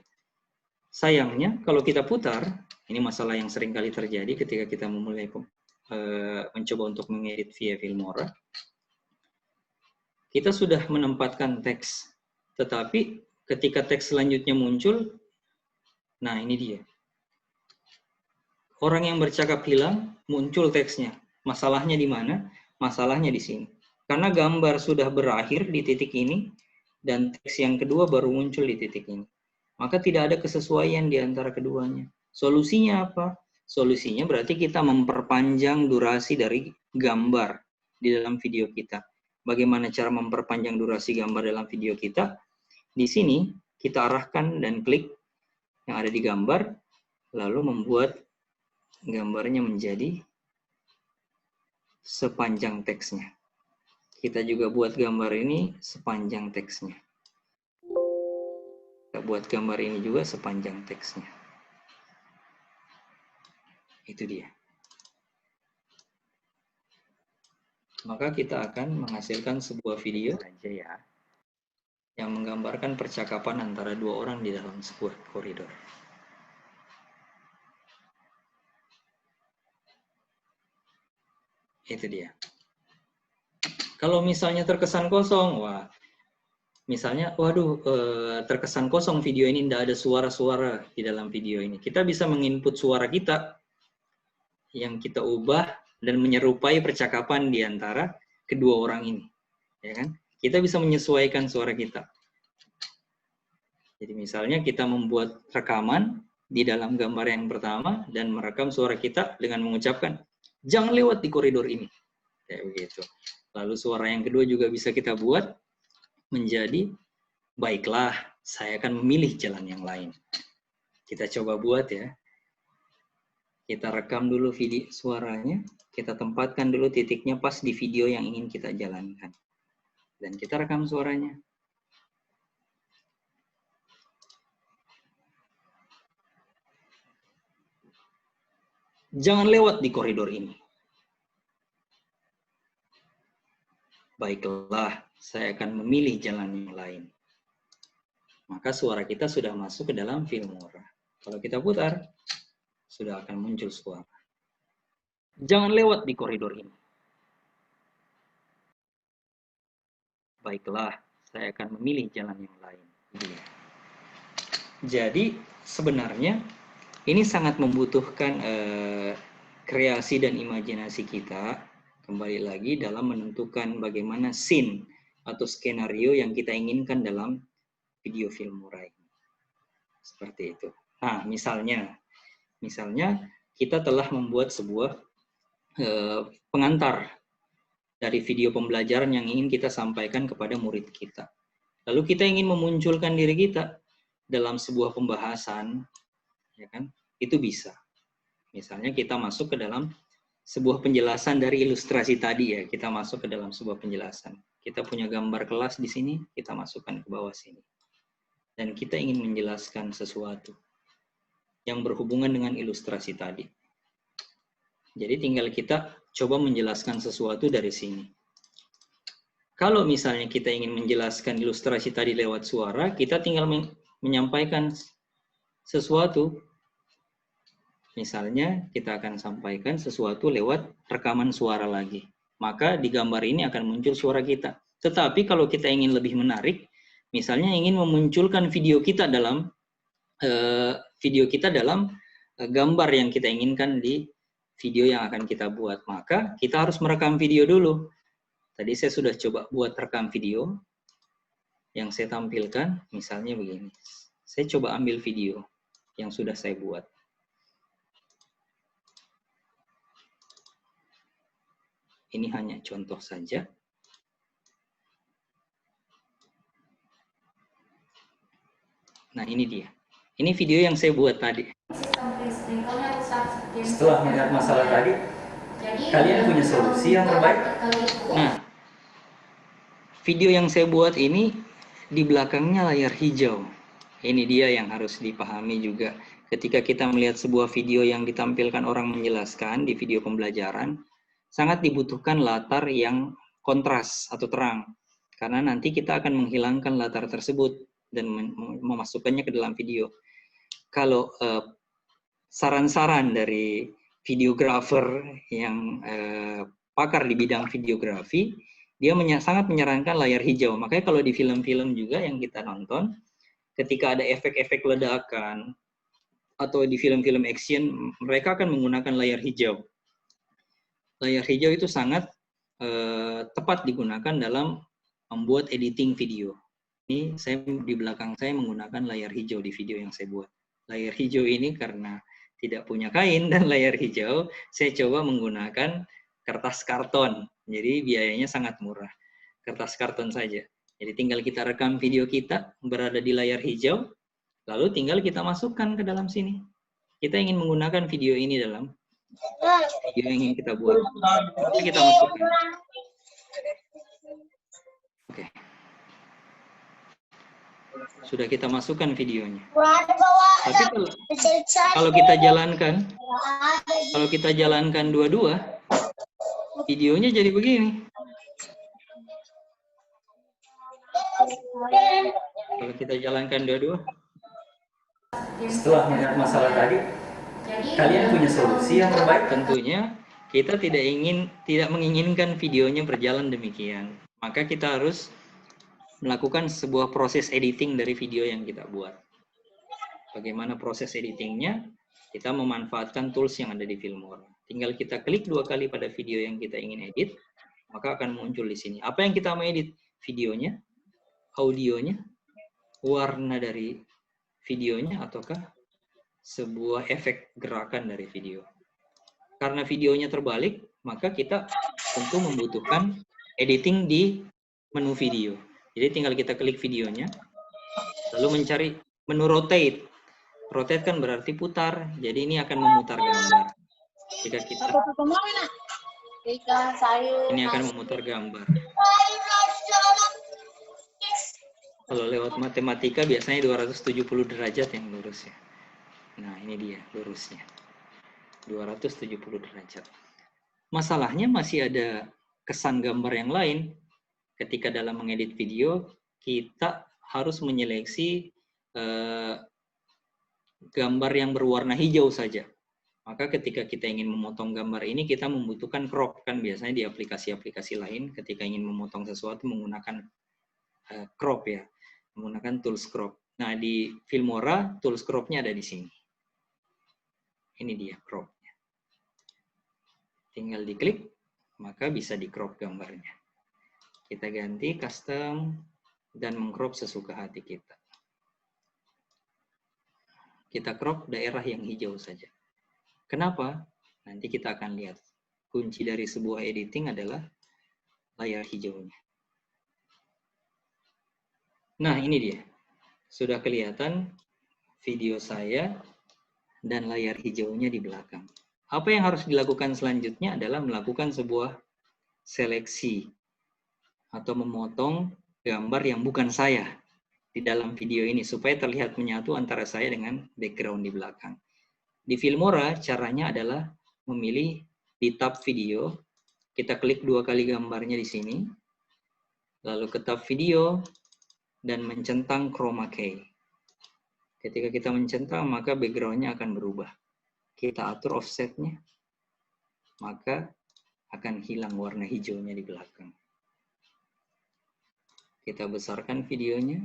Sayangnya, kalau kita putar, ini masalah yang sering kali terjadi ketika kita memulai mencoba untuk mengedit via Filmora. Kita sudah menempatkan teks, tetapi ketika teks selanjutnya muncul, nah ini dia. Orang yang bercakap hilang, muncul teksnya. Masalahnya di mana? Masalahnya di sini. Karena gambar sudah berakhir di titik ini, dan teks yang kedua baru muncul di titik ini. Maka tidak ada kesesuaian di antara keduanya. Solusinya apa? Solusinya berarti kita memperpanjang durasi dari gambar di dalam video kita. Bagaimana cara memperpanjang durasi gambar dalam video kita? Di sini kita arahkan dan klik yang ada di gambar, lalu membuat gambarnya menjadi sepanjang teksnya. Kita juga buat gambar ini sepanjang teksnya. Kita buat gambar ini juga sepanjang teksnya. Itu dia. Maka kita akan menghasilkan sebuah video saja ya, yang menggambarkan percakapan antara dua orang di dalam sebuah koridor. Itu dia. Kalau misalnya terkesan kosong, wah, misalnya, waduh, terkesan kosong video ini, tidak ada suara-suara di dalam video ini. Kita bisa menginput suara kita yang kita ubah dan menyerupai percakapan di antara kedua orang ini, ya kan? Kita bisa menyesuaikan suara kita. Jadi misalnya kita membuat rekaman di dalam gambar yang pertama dan merekam suara kita dengan mengucapkan, jangan lewat di koridor ini, kayak begitu. Lalu suara yang kedua juga bisa kita buat menjadi, baiklah, saya akan memilih jalan yang lain. Kita coba buat ya. Kita rekam dulu video suaranya, kita tempatkan dulu titiknya pas di video yang ingin kita jalankan. Dan kita rekam suaranya. Jangan lewat di koridor ini. Baiklah, saya akan memilih jalan yang lain. Maka suara kita sudah masuk ke dalam Filmora. Kalau kita putar, sudah akan muncul suara. Jangan lewat di koridor ini. Baiklah, saya akan memilih jalan yang lain. Jadi, sebenarnya ini sangat membutuhkan kreasi dan imajinasi kita, kembali lagi dalam menentukan bagaimana scene atau skenario yang kita inginkan dalam video Filmora ini. Seperti itu. Nah, misalnya kita telah membuat sebuah pengantar dari video pembelajaran yang ingin kita sampaikan kepada murid kita. Lalu kita ingin memunculkan diri kita dalam sebuah pembahasan, ya kan? Itu bisa. Misalnya kita masuk ke dalam sebuah penjelasan dari ilustrasi tadi ya, kita masuk ke dalam sebuah penjelasan. Kita punya gambar kelas di sini, kita masukkan ke bawah sini. Dan kita ingin menjelaskan sesuatu yang berhubungan dengan ilustrasi tadi. Jadi tinggal kita coba menjelaskan sesuatu dari sini. Kalau misalnya kita ingin menjelaskan ilustrasi tadi lewat suara, kita tinggal menyampaikan sesuatu. Misalnya kita akan sampaikan sesuatu lewat rekaman suara lagi. Maka di gambar ini akan muncul suara kita. Tetapi kalau kita ingin lebih menarik, misalnya ingin memunculkan video kita dalam gambar yang kita inginkan di video yang akan kita buat, maka kita harus merekam video dulu. Tadi saya sudah coba buat rekam video yang saya tampilkan, misalnya begini. Saya coba ambil video yang sudah saya buat. Ini hanya contoh saja. Nah, ini dia. Ini video yang saya buat tadi. Setelah melihat masalah tadi, kalian punya solusi yang terbaik? Nah, video yang saya buat ini di belakangnya layar hijau. Ini dia yang harus dipahami juga. Ketika kita melihat sebuah video yang ditampilkan orang menjelaskan di video pembelajaran, sangat dibutuhkan latar yang kontras atau terang. Karena nanti kita akan menghilangkan latar tersebut dan memasukkannya ke dalam video. Kalau saran-saran dari videografer yang pakar di bidang videografi, dia sangat menyarankan layar hijau. Makanya kalau di film-film juga yang kita nonton, ketika ada efek-efek ledakan atau di film-film action, mereka akan menggunakan layar hijau. Layar hijau itu sangat tepat digunakan dalam membuat editing video. Ini saya di belakang saya menggunakan layar hijau di video yang saya buat. Layar hijau ini karena tidak punya kain dan layar hijau, saya coba menggunakan kertas karton. Jadi biayanya sangat murah. Kertas karton saja. Jadi tinggal kita rekam video kita berada di layar hijau, lalu tinggal kita masukkan ke dalam sini. Kita ingin menggunakan video ini dalam video yang ingin kita buat. Jadi kita masukkan. Oke. Sudah kita masukkan videonya. Tapi kalau kita jalankan dua-dua, videonya jadi begini. Kalau kita jalankan dua-dua, setelah melihat masalah tadi, kalian punya solusi yang terbaik. Tentunya kita tidak menginginkan videonya berjalan demikian. Maka kita harus melakukan sebuah proses editing dari video yang kita buat. Bagaimana proses editingnya? Kita memanfaatkan tools yang ada di Filmora. Tinggal kita klik 2 kali pada video yang kita ingin edit, maka akan muncul di sini. Apa yang kita mau edit? Videonya, audionya, warna dari videonya, ataukah sebuah efek gerakan dari video. Karena videonya terbalik, maka kita tentu membutuhkan editing di menu video. Jadi tinggal kita klik videonya, lalu mencari menu rotate. Rotate kan berarti putar, jadi ini akan memutar gambar. Jika kita ini akan memutar gambar. Kalau lewat matematika biasanya 270 derajat yang lurus ya. Nah ini dia lurusnya, 270 derajat. Masalahnya masih ada kesan gambar yang lain. Ketika dalam mengedit video, kita harus menyeleksi gambar yang berwarna hijau saja. Maka ketika kita ingin memotong gambar ini, kita membutuhkan crop. Kan biasanya di aplikasi-aplikasi lain, ketika ingin memotong sesuatu menggunakan crop ya. Menggunakan tools crop. Nah di Filmora, tools crop-nya ada di sini. Ini dia crop-nya. Tinggal diklik, maka bisa di crop gambarnya. Kita ganti custom dan mengcrop sesuka hati kita. Kita crop daerah yang hijau saja. Kenapa? Nanti kita akan lihat. Kunci dari sebuah editing adalah layar hijaunya. Nah, ini dia. Sudah kelihatan video saya dan layar hijaunya di belakang. Apa yang harus dilakukan selanjutnya adalah melakukan sebuah seleksi atau memotong gambar yang bukan saya di dalam video ini supaya terlihat menyatu antara saya dengan background di belakang. Di Filmora caranya adalah memilih di tab video, kita klik 2 kali gambarnya di sini, lalu ke tab video dan mencentang chroma key. Ketika kita mencentang, maka background-nya akan berubah. Kita atur offset-nya, maka akan hilang warna hijaunya di belakang. Kita besarkan videonya.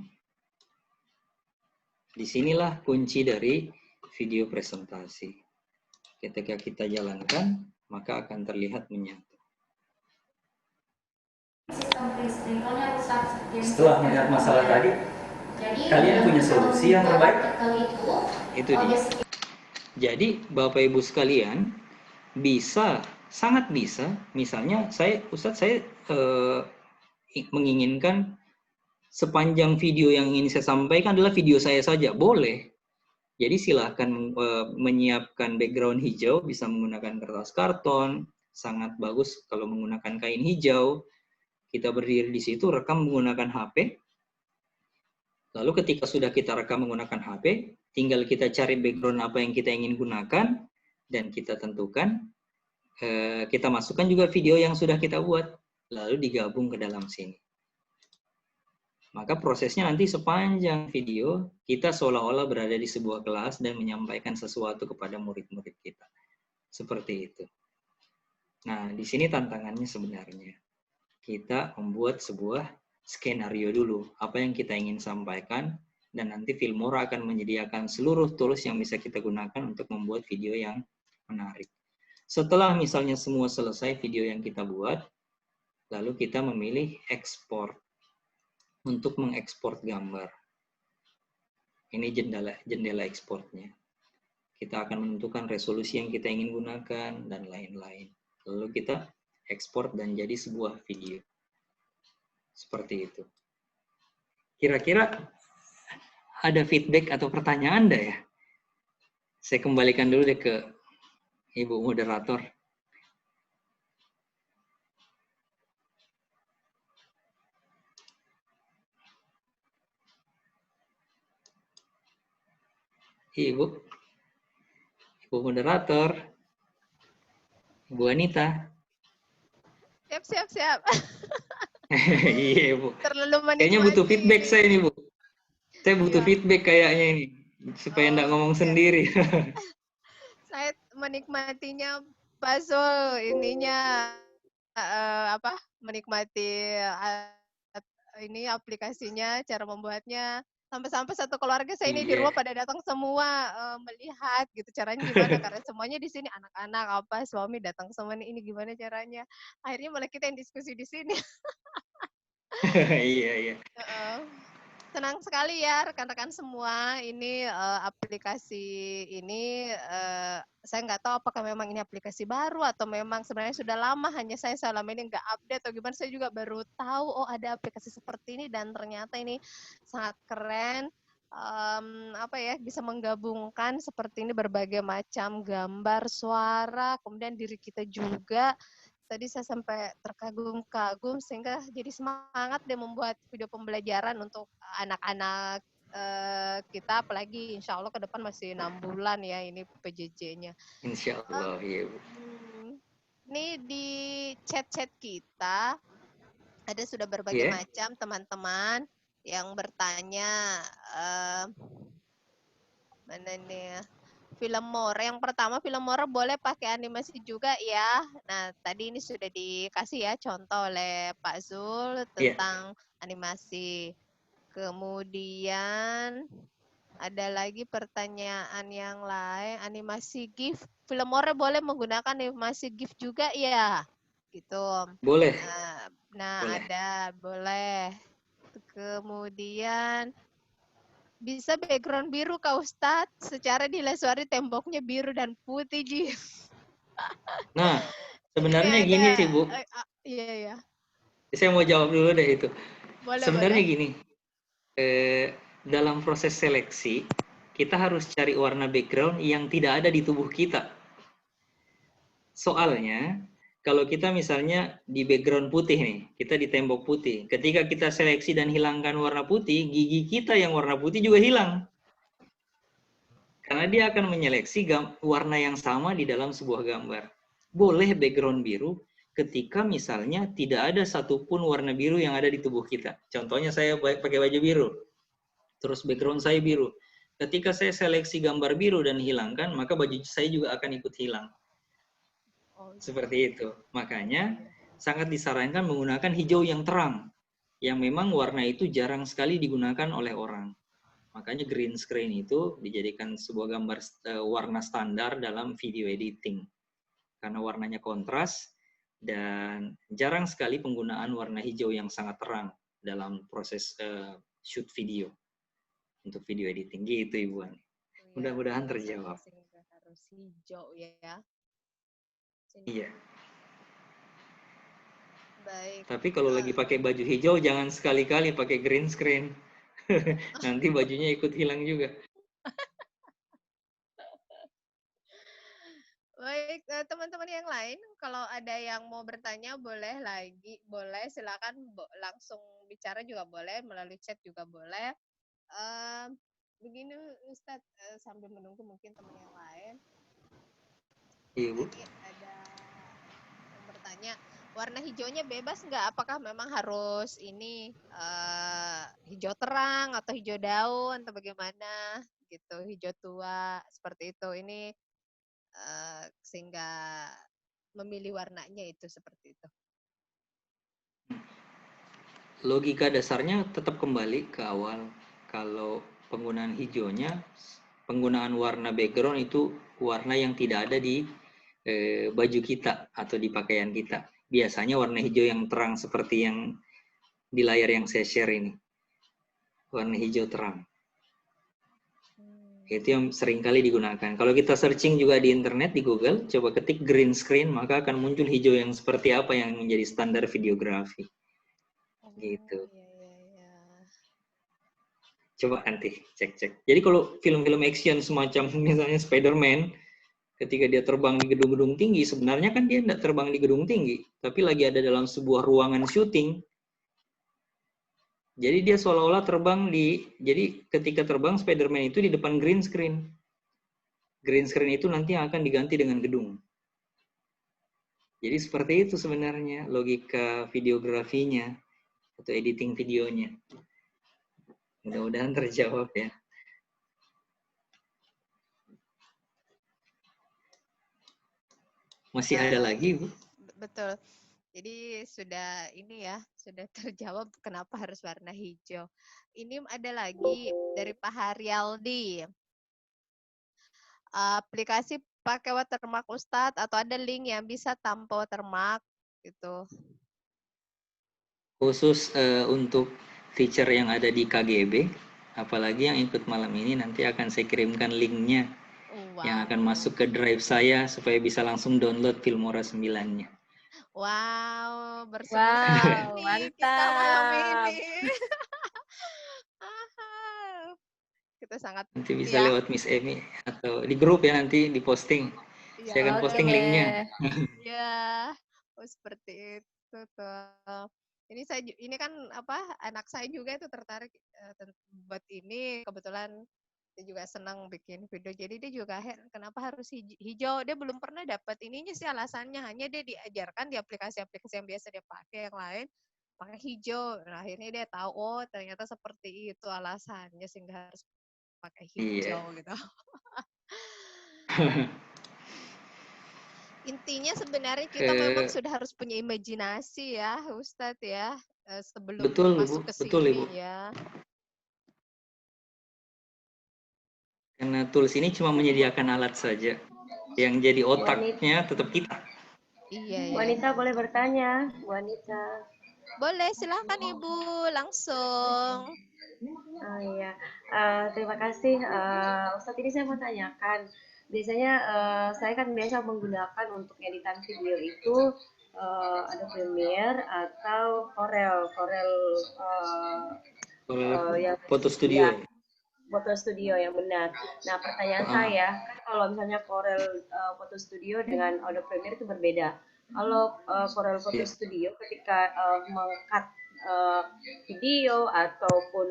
Disinilah kunci dari video presentasi. Ketika kita jalankan, maka akan terlihat menyatu. Setelah melihat masalah tadi, kalian punya solusi yang terbaik? Itu dia. Jadi, Bapak Ibu sekalian, sangat bisa, misalnya Ustadz saya menginginkan sepanjang video yang ingin saya sampaikan adalah video saya saja, boleh. Jadi silahkan menyiapkan background hijau, bisa menggunakan kertas karton, sangat bagus kalau menggunakan kain hijau. Kita berdiri di situ, rekam menggunakan HP. Lalu ketika sudah kita rekam menggunakan HP, tinggal kita cari background apa yang kita ingin gunakan, dan kita tentukan, kita masukkan juga video yang sudah kita buat, lalu digabung ke dalam sini. Maka prosesnya nanti sepanjang video, kita seolah-olah berada di sebuah kelas dan menyampaikan sesuatu kepada murid-murid kita. Seperti itu. Nah, di sini tantangannya sebenarnya. Kita membuat sebuah skenario dulu, apa yang kita ingin sampaikan, dan nanti Filmora akan menyediakan seluruh tools yang bisa kita gunakan untuk membuat video yang menarik. Setelah misalnya semua selesai video yang kita buat, lalu kita memilih ekspor untuk mengekspor gambar. Ini jendela ekspornya. Kita akan menentukan resolusi yang kita ingin gunakan, dan lain-lain. Lalu kita ekspor dan jadi sebuah video. Seperti itu. Kira-kira ada feedback atau pertanyaan Anda ya? Saya kembalikan dulu deh ke Ibu moderator. Ibu moderator, Ibu Anita. Siap. Iya, Bu. Terlalu menikmati. Kayaknya butuh feedback saya ini, Bu. Saya butuh feedback kayaknya ini. Supaya enggak ngomong sendiri. Saya menikmatinya Pak Zul, ininya menikmati ini aplikasinya, cara membuatnya. Sampai-sampai satu keluarga saya ini di rumah pada datang semua melihat gitu caranya gimana, karena semuanya di sini anak-anak suami datang semua ini gimana caranya. Akhirnya malah kita yang diskusi di sini. Iya. Senang sekali ya rekan-rekan semua. Ini aplikasi ini saya nggak tahu apakah memang ini aplikasi baru atau memang sebenarnya sudah lama, hanya saya selama ini nggak update atau gimana. Saya juga baru tahu ada aplikasi seperti ini dan ternyata ini sangat keren. Bisa menggabungkan seperti ini berbagai macam gambar, suara, kemudian diri kita juga. Tadi saya sampai terkagum-kagum sehingga jadi semangat deh membuat video pembelajaran untuk anak-anak kita, apalagi insya Allah ke depan masih 6 bulan ya ini PJJ-nya. Insya Allah, iya Bu. Ini di chat-chat kita ada sudah berbagai macam teman-teman yang bertanya mana nih Filmora. Yang pertama, Filmora boleh pakai animasi juga ya. Nah, tadi ini sudah dikasih ya contoh oleh Pak Zul tentang animasi. Kemudian ada lagi pertanyaan yang lain, animasi GIF. Filmora boleh menggunakan animasi GIF juga ya? Gitu. Boleh. Nah, boleh. Kemudian Bisa background biru Kak Ustadz. Secara di Leswari temboknya biru dan putih, Ji. Nah, Ini sebenarnya ada, gini sih, Bu. iya, iya. Saya mau jawab dulu deh itu. Boleh, Sebenarnya boleh. gini, dalam proses seleksi, kita harus cari warna background yang tidak ada di tubuh kita. Soalnya, kalau kita misalnya di background putih nih, kita di tembok putih. Ketika kita seleksi dan hilangkan warna putih, gigi kita yang warna putih juga hilang. Karena dia akan menyeleksi warna yang sama di dalam sebuah gambar. Boleh background biru ketika misalnya tidak ada satupun warna biru yang ada di tubuh kita. Contohnya saya pakai baju biru, terus background saya biru. Ketika saya seleksi gambar biru dan hilangkan, maka baju saya juga akan ikut hilang. Seperti itu. Makanya sangat disarankan menggunakan hijau yang terang, yang memang warna itu jarang sekali digunakan oleh orang. Makanya green screen itu dijadikan sebuah gambar warna standar dalam video editing. Karena warnanya kontras dan jarang sekali penggunaan warna hijau yang sangat terang dalam proses shoot video untuk video editing gitu Ibu Ani. Mudah-mudahan terjawab. Harus hijau ya. Iya. Baik. Tapi kalau lagi pakai baju hijau jangan sekali-kali pakai green screen. Nanti bajunya ikut hilang juga. Baik, teman-teman yang lain, kalau ada yang mau bertanya boleh silakan langsung bicara juga boleh, melalui chat juga boleh. Begini Ustadz, sambil menunggu mungkin teman yang lain. Ibu. Ini ada yang bertanya, warna hijaunya bebas nggak? Apakah memang harus ini hijau terang atau hijau daun atau bagaimana? Gitu, hijau tua seperti itu. Ini sehingga memilih warnanya itu seperti itu. Logika dasarnya tetap kembali ke awal. Kalau penggunaan hijaunya, penggunaan warna background itu warna yang tidak ada di baju kita atau di pakaian kita. Biasanya warna hijau yang terang seperti yang di layar yang saya share ini. Warna hijau terang. Itu yang sering kali digunakan. Kalau kita searching juga di internet, di Google, coba ketik green screen, maka akan muncul hijau yang seperti apa yang menjadi standar videografi. Gitu. Iya. Coba nanti cek-cek. Jadi kalau film-film action semacam misalnya Spider-Man, ketika dia terbang di gedung-gedung tinggi, sebenarnya kan dia tidak terbang di gedung tinggi, tapi lagi ada dalam sebuah ruangan syuting. Jadi dia seolah-olah terbang jadi ketika terbang Spider-Man itu di depan green screen. Green screen itu nanti akan diganti dengan gedung. Jadi seperti itu sebenarnya logika videografinya atau editing videonya. Mudah-mudahan terjawab ya. Masih ada lagi, Bu? Betul. Jadi sudah terjawab kenapa harus warna hijau. Ini ada lagi dari Pak Haryaldi. Aplikasi pakai watermark Ustadz atau ada link yang bisa tanpa watermark gitu. Khusus untuk feature yang ada di KGB, apalagi yang ikut malam ini nanti akan saya kirimkan linknya yang akan masuk ke drive saya supaya bisa langsung download Filmora 9-nya. Wow, bersungguh nih kita malam ini. Kita sangat nanti bisa lewat Miss Emi atau di grup ya nanti di posting. Ya, Saya akan posting linknya. Ya, seperti itu tuh. Ini kan anak saya juga itu tertarik buat ini, kebetulan dia juga senang bikin video. Jadi dia juga kenapa harus hijau? Dia belum pernah dapat ininya sih alasannya. Hanya dia diajarkan di aplikasi-aplikasi yang biasa dia pakai, yang lain pakai hijau. Nah, akhirnya dia tahu, oh ternyata seperti itu alasannya sehingga harus pakai hijau gitu. Intinya sebenarnya kita memang sudah harus punya imajinasi ya, Ustadz ya, sebelum masuk ke sini ya. Karena tools ini cuma menyediakan alat saja. Yang jadi otaknya tetap kita. Iya. Wanita boleh bertanya, wanita. Boleh, silakan Ibu, langsung. Oh iya, terima kasih. Ustadz, ini saya mau tanyakan. Biasanya saya kan biasa menggunakan untuk editan video itu ada Premiere atau Corel, Corel yang Foto studio. ya Foto Studio yang benar. Nah, pertanyaan saya kan kalau misalnya Corel Foto Studio dengan Adobe Premiere itu berbeda. Kalau Corel Foto Studio ketika meng-cut video ataupun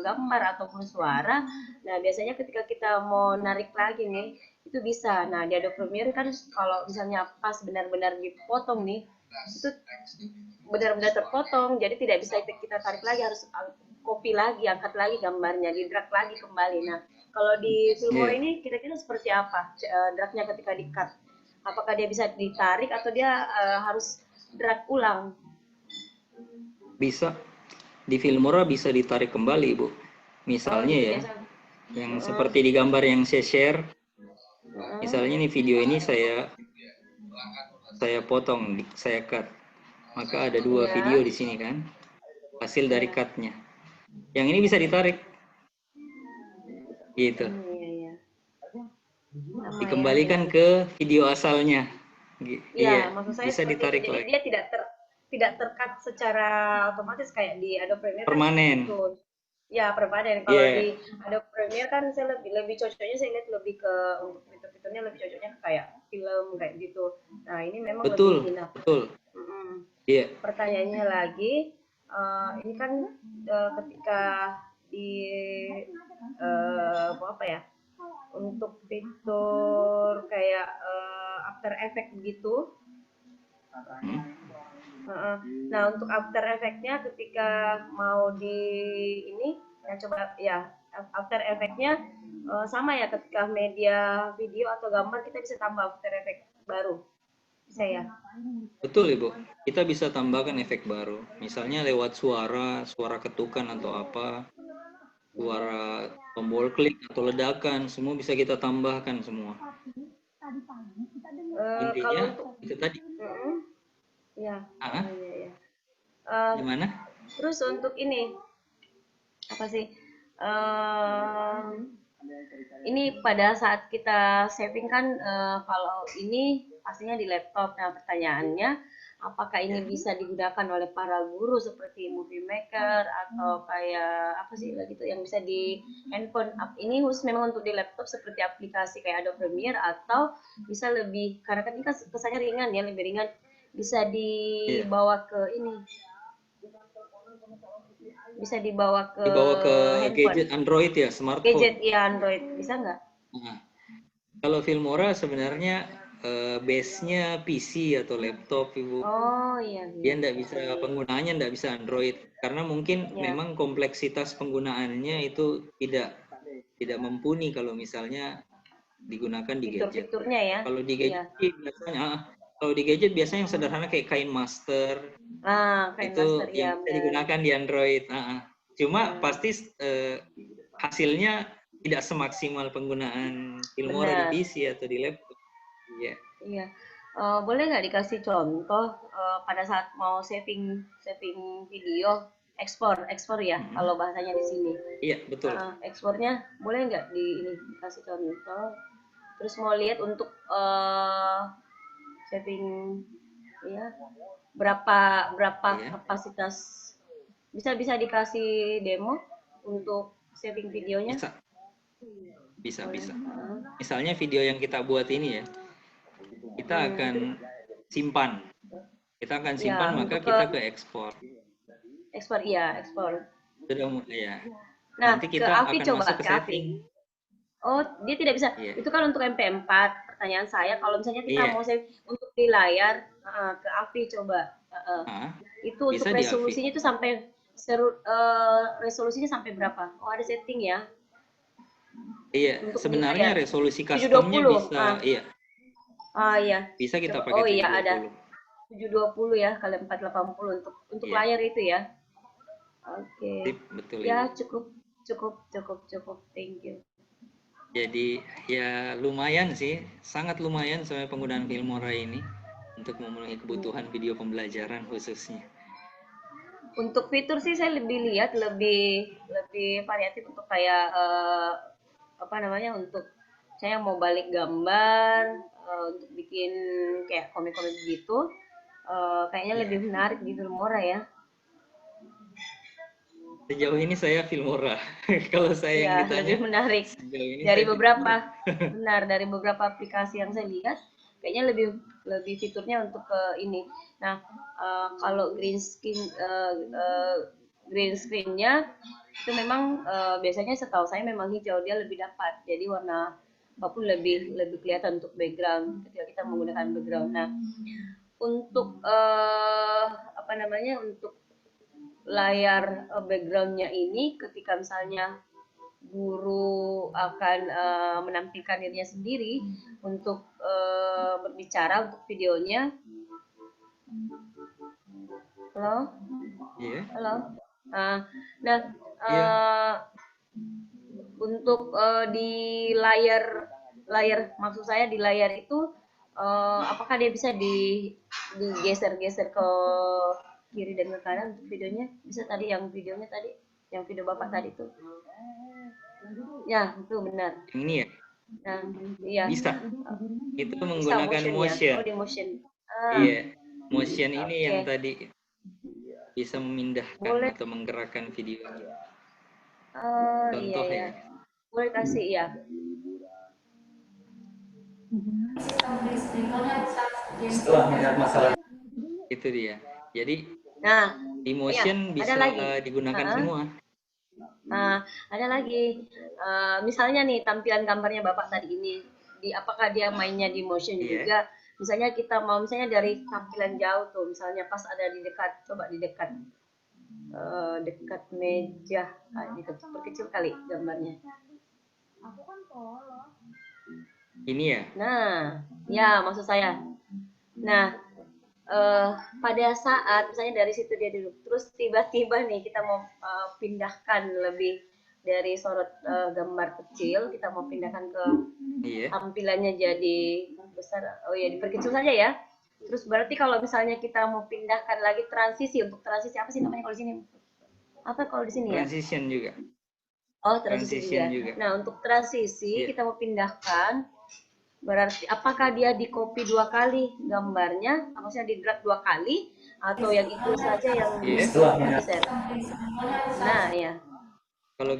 gambar ataupun suara, nah biasanya ketika kita mau narik lagi nih itu bisa. Nah, di Adobe Premiere kan kalau misalnya pas benar-benar dipotong nih itu benar-benar terpotong, jadi tidak bisa kita tarik lagi, harus copy lagi, angkat lagi gambarnya, di drag lagi kembali. Nah, kalau di Filmora ini kira-kira seperti apa dragnya ketika di-cut? Apakah dia bisa ditarik atau dia harus drag ulang? Bisa. Di Filmora bisa ditarik kembali, Bu. Misalnya gitu ya, yang seperti di gambar yang saya share. Misalnya nih video ini saya potong, saya cut. Maka ada dua video di sini kan, hasil dari cut-nya. Yang ini bisa ditarik, gitu. Dikembalikan ke video asalnya. Iya, maksud saya bisa ditarik itu. Jadi lagi. dia tidak ter-cut secara otomatis kayak di Adobe Premiere. Permanen. Kan gitu. Ya, permanen. Kalau di Adobe Premiere kan saya lebih cocoknya, saya lihat lebih ke untuk fitur-fiturnya lebih cocoknya kayak film kayak gitu. Nah, ini memang betul, lebih betul. Iya. Pertanyaannya lagi, ini kan ketika di apa ya, untuk fitur kayak After Effects gitu. Nah, untuk After Effects-nya ketika mau di ini, ya coba ya After Effects-nya sama ya, ketika media video atau gambar kita bisa tambah After Effects baru. Bisa ya? Betul, Ibu. Kita bisa tambahkan efek baru. Misalnya lewat suara ketukan atau apa, suara tombol klik atau ledakan, semua bisa kita tambahkan semua. Intinya itu tadi. Ya. Gimana? Terus untuk ini apa sih? Ini pada saat kita saving kan kalau ini pastinya di laptop. Nah, pertanyaannya apakah ini bisa digunakan oleh para guru seperti Movie Maker atau kayak apa sih lagi tuh yang bisa di handphone? Ini khusus memang untuk di laptop seperti aplikasi kayak Adobe Premiere atau bisa lebih, karena kan ini kan kesannya ringan ya, lebih ringan, bisa dibawa ke ini, bisa dibawa ke gadget Android ya, smartphone. Gadget ya Android, bisa nggak? Kalau Filmora sebenarnya base-nya PC atau laptop, Ibu. Oh iya. Dia penggunaannya nggak bisa Android karena mungkin memang kompleksitas penggunaannya itu tidak mumpuni kalau misalnya digunakan di gadget. Fitur-fiturnya ya. Kalau di gadget biasanya yang sederhana kayak Kain Master. Kain itu Master, yang bisa digunakan di Android. Cuma pasti hasilnya tidak semaksimal penggunaan Filmora di PC atau di laptop. Iya. Boleh nggak dikasih contoh pada saat mau saving video, ekspor ya kalau bahasanya di sini. Iya, betul. Ekspornya boleh nggak dikasih contoh? Terus mau lihat untuk saving ya berapa kapasitas, bisa dikasih demo untuk saving videonya? Bisa. Misalnya video yang kita buat ini ya, kita akan simpan. Maka kita ke ekspor. Ekspor. Sudah ya. Nah, nanti kita ke AVI akan coba masuk ke ke AVI. Oh, dia tidak bisa. Itu kan untuk MP4. Pertanyaan saya, kalau misalnya kita mau save untuk di layar, ke AVI coba. Itu untuk resolusinya itu sampai resolusinya sampai berapa? Oh, ada setting ya? Iya, sebenarnya resolusi customnya bisa, iya. Bisa kita pakai 720. Oh iya, ada 720 ya kali 480 untuk layar itu ya. Oke. Betul. Ya, cukup. Thank you. Jadi ya lumayan sih, sangat lumayan soal penggunaan Filmora ini untuk memenuhi kebutuhan video pembelajaran khususnya. Untuk fitur sih saya lebih lihat lebih variatif untuk kayak apa namanya, untuk saya mau balik gambar, untuk bikin kayak komik-komik gitu, kayaknya lebih menarik di Filmora ya. Sejauh ini saya Filmora. Kalau saya yang Iya, ditanya, lebih menarik. sejauh ini Dari saya beberapa, Filmora. benar, dari beberapa aplikasi yang saya lihat, kayaknya lebih fiturnya untuk ke ini. Nah, kalau green screen-nya itu memang biasanya setahu saya memang hijau, dia lebih dapat. Jadi warna apapun lebih kelihatan untuk background ketika kita menggunakan background. Nah, untuk apa namanya, untuk layar background-nya ini ketika misalnya guru akan menampilkan dirinya sendiri untuk berbicara untuk videonya. Halo? Iya. Halo? Nah, Iya. untuk di layar maksud saya di layar itu apakah dia bisa digeser-geser ke kiri dan ke kanan untuk videonya? Bisa tadi yang videonya tadi, yang video Bapak tadi tuh. Ya, itu benar. Yang ini ya? Nah, iya. Bisa. Itu Bisa menggunakan motion ya? motion. Oh, di motion. Iya. Motion ini yang Oke. tadi bisa memindahkan Boleh. atau menggerakkan video. Iya, Contoh ya. ya. Boleh kasih ya. Setelah melihat masalah itu dia. Jadi Nah, di motion ya, ada bisa lagi. digunakan semua. Nah, ada lagi. Misalnya nih tampilan gambarnya Bapak tadi ini, apakah dia mainnya di motion juga? Misalnya kita mau misalnya dari tampilan jauh tuh, misalnya pas ada di dekat, coba di dekat dekat meja, ini kecil kali gambarnya. Ini ya? Nah, ya maksud saya. Nah, pada saat misalnya dari situ dia duduk, terus tiba-tiba nih kita mau pindahkan lebih dari sorot gambar kecil, kita mau pindahkan ke tampilannya jadi besar. Oh ya, diperkecil saja ya. Terus berarti kalau misalnya kita mau pindahkan lagi transisi, untuk transisi apa sih namanya kalau di sini? Apa kalau di sini ya? Transition juga. Oh, transisi juga. Nah, untuk transisi kita mau pindahkan, berarti apakah dia di copy 2 kali gambarnya, maksudnya di drag 2 kali, atau yang itu saja yang di-share? Nah, ya. Kalau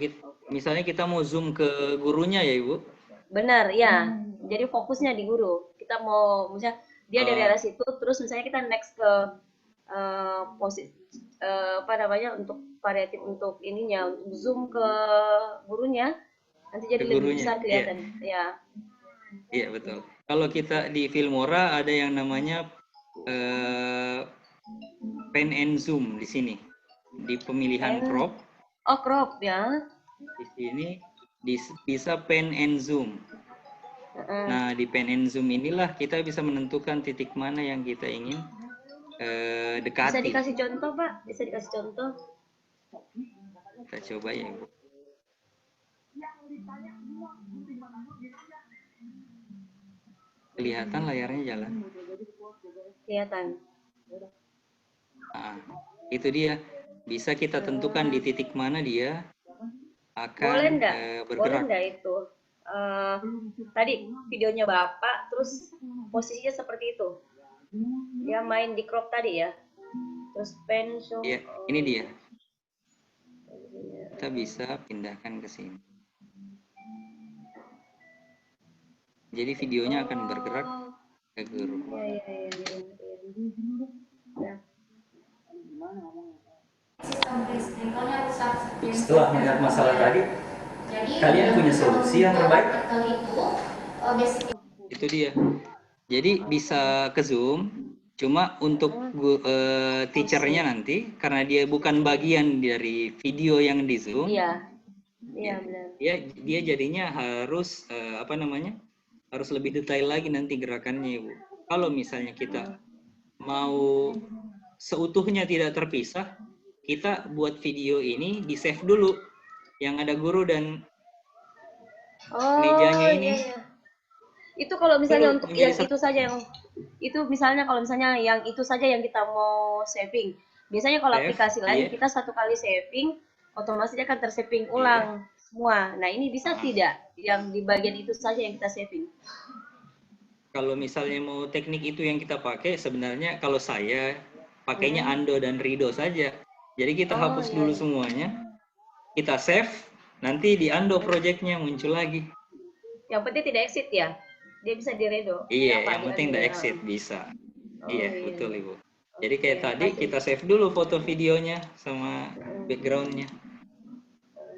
misalnya kita mau zoom ke gurunya ya Ibu? Benar, ya. Jadi fokusnya di guru. Kita mau, misalnya dia dari arah situ, terus misalnya kita next ke posisi apa namanya, untuk variatif untuk ininya, untuk zoom ke gurunya, nanti jadi lebih besar kelihatan. Ya. Iya betul. Kalau kita di Filmora ada yang namanya pan and zoom di sini, di pemilihan crop. Oh, crop ya. Di sini bisa pan and zoom. Nah di pan and zoom inilah kita bisa menentukan titik mana yang kita ingin dekati. Bisa dikasih contoh Pak? Bisa dikasih contoh? Kita coba ya Ibu. Kelihatan layarnya jalan? Kelihatan. Nah, itu dia. Bisa kita tentukan di titik mana dia akan bergerak. Boleh enggak itu? Tadi videonya Bapak, terus posisinya seperti itu. Dia main di crop tadi ya. Terus pen show. Iya, ini dia. Kita bisa pindahkan ke sini. Jadi videonya akan bergerak ke guru. Setelah melihat masalah tadi, kalian punya solusi yang terbaik? Itu dia. Jadi bisa ke Zoom, cuma untuk teachernya nanti, karena dia bukan bagian dari video yang di Zoom. Iya benar. Dia jadinya harus harus lebih detail lagi nanti gerakannya, Ibu. Kalau misalnya kita mau seutuhnya tidak terpisah, kita buat video ini di save dulu, yang ada guru dan mejanya ini. Iya. Itu kalau misalnya untuk yang itu saja yang itu misalnya kalau misalnya yang itu saja yang kita mau saving. Biasanya kalau Save, aplikasi lain iya. kita satu kali saving, otomatis dia akan tersaving Iya. ulang semua. Nah ini bisa Ah. tidak yang di bagian itu saja yang kita saving? Kalau misalnya mau teknik itu yang kita pakai, sebenarnya kalau saya pakainya undo dan redo saja. Jadi kita Oh, hapus iya, dulu iya. semuanya, kita save, nanti di undo projectnya muncul lagi. Yang penting tidak exit ya? Dia bisa di-redo? Iya, Apa, yang penting diambil, udah exit bisa. Oh, Iya, iya. betul Ibu. Jadi kayak Oke, tadi makasih. kita save dulu foto videonya sama backgroundnya.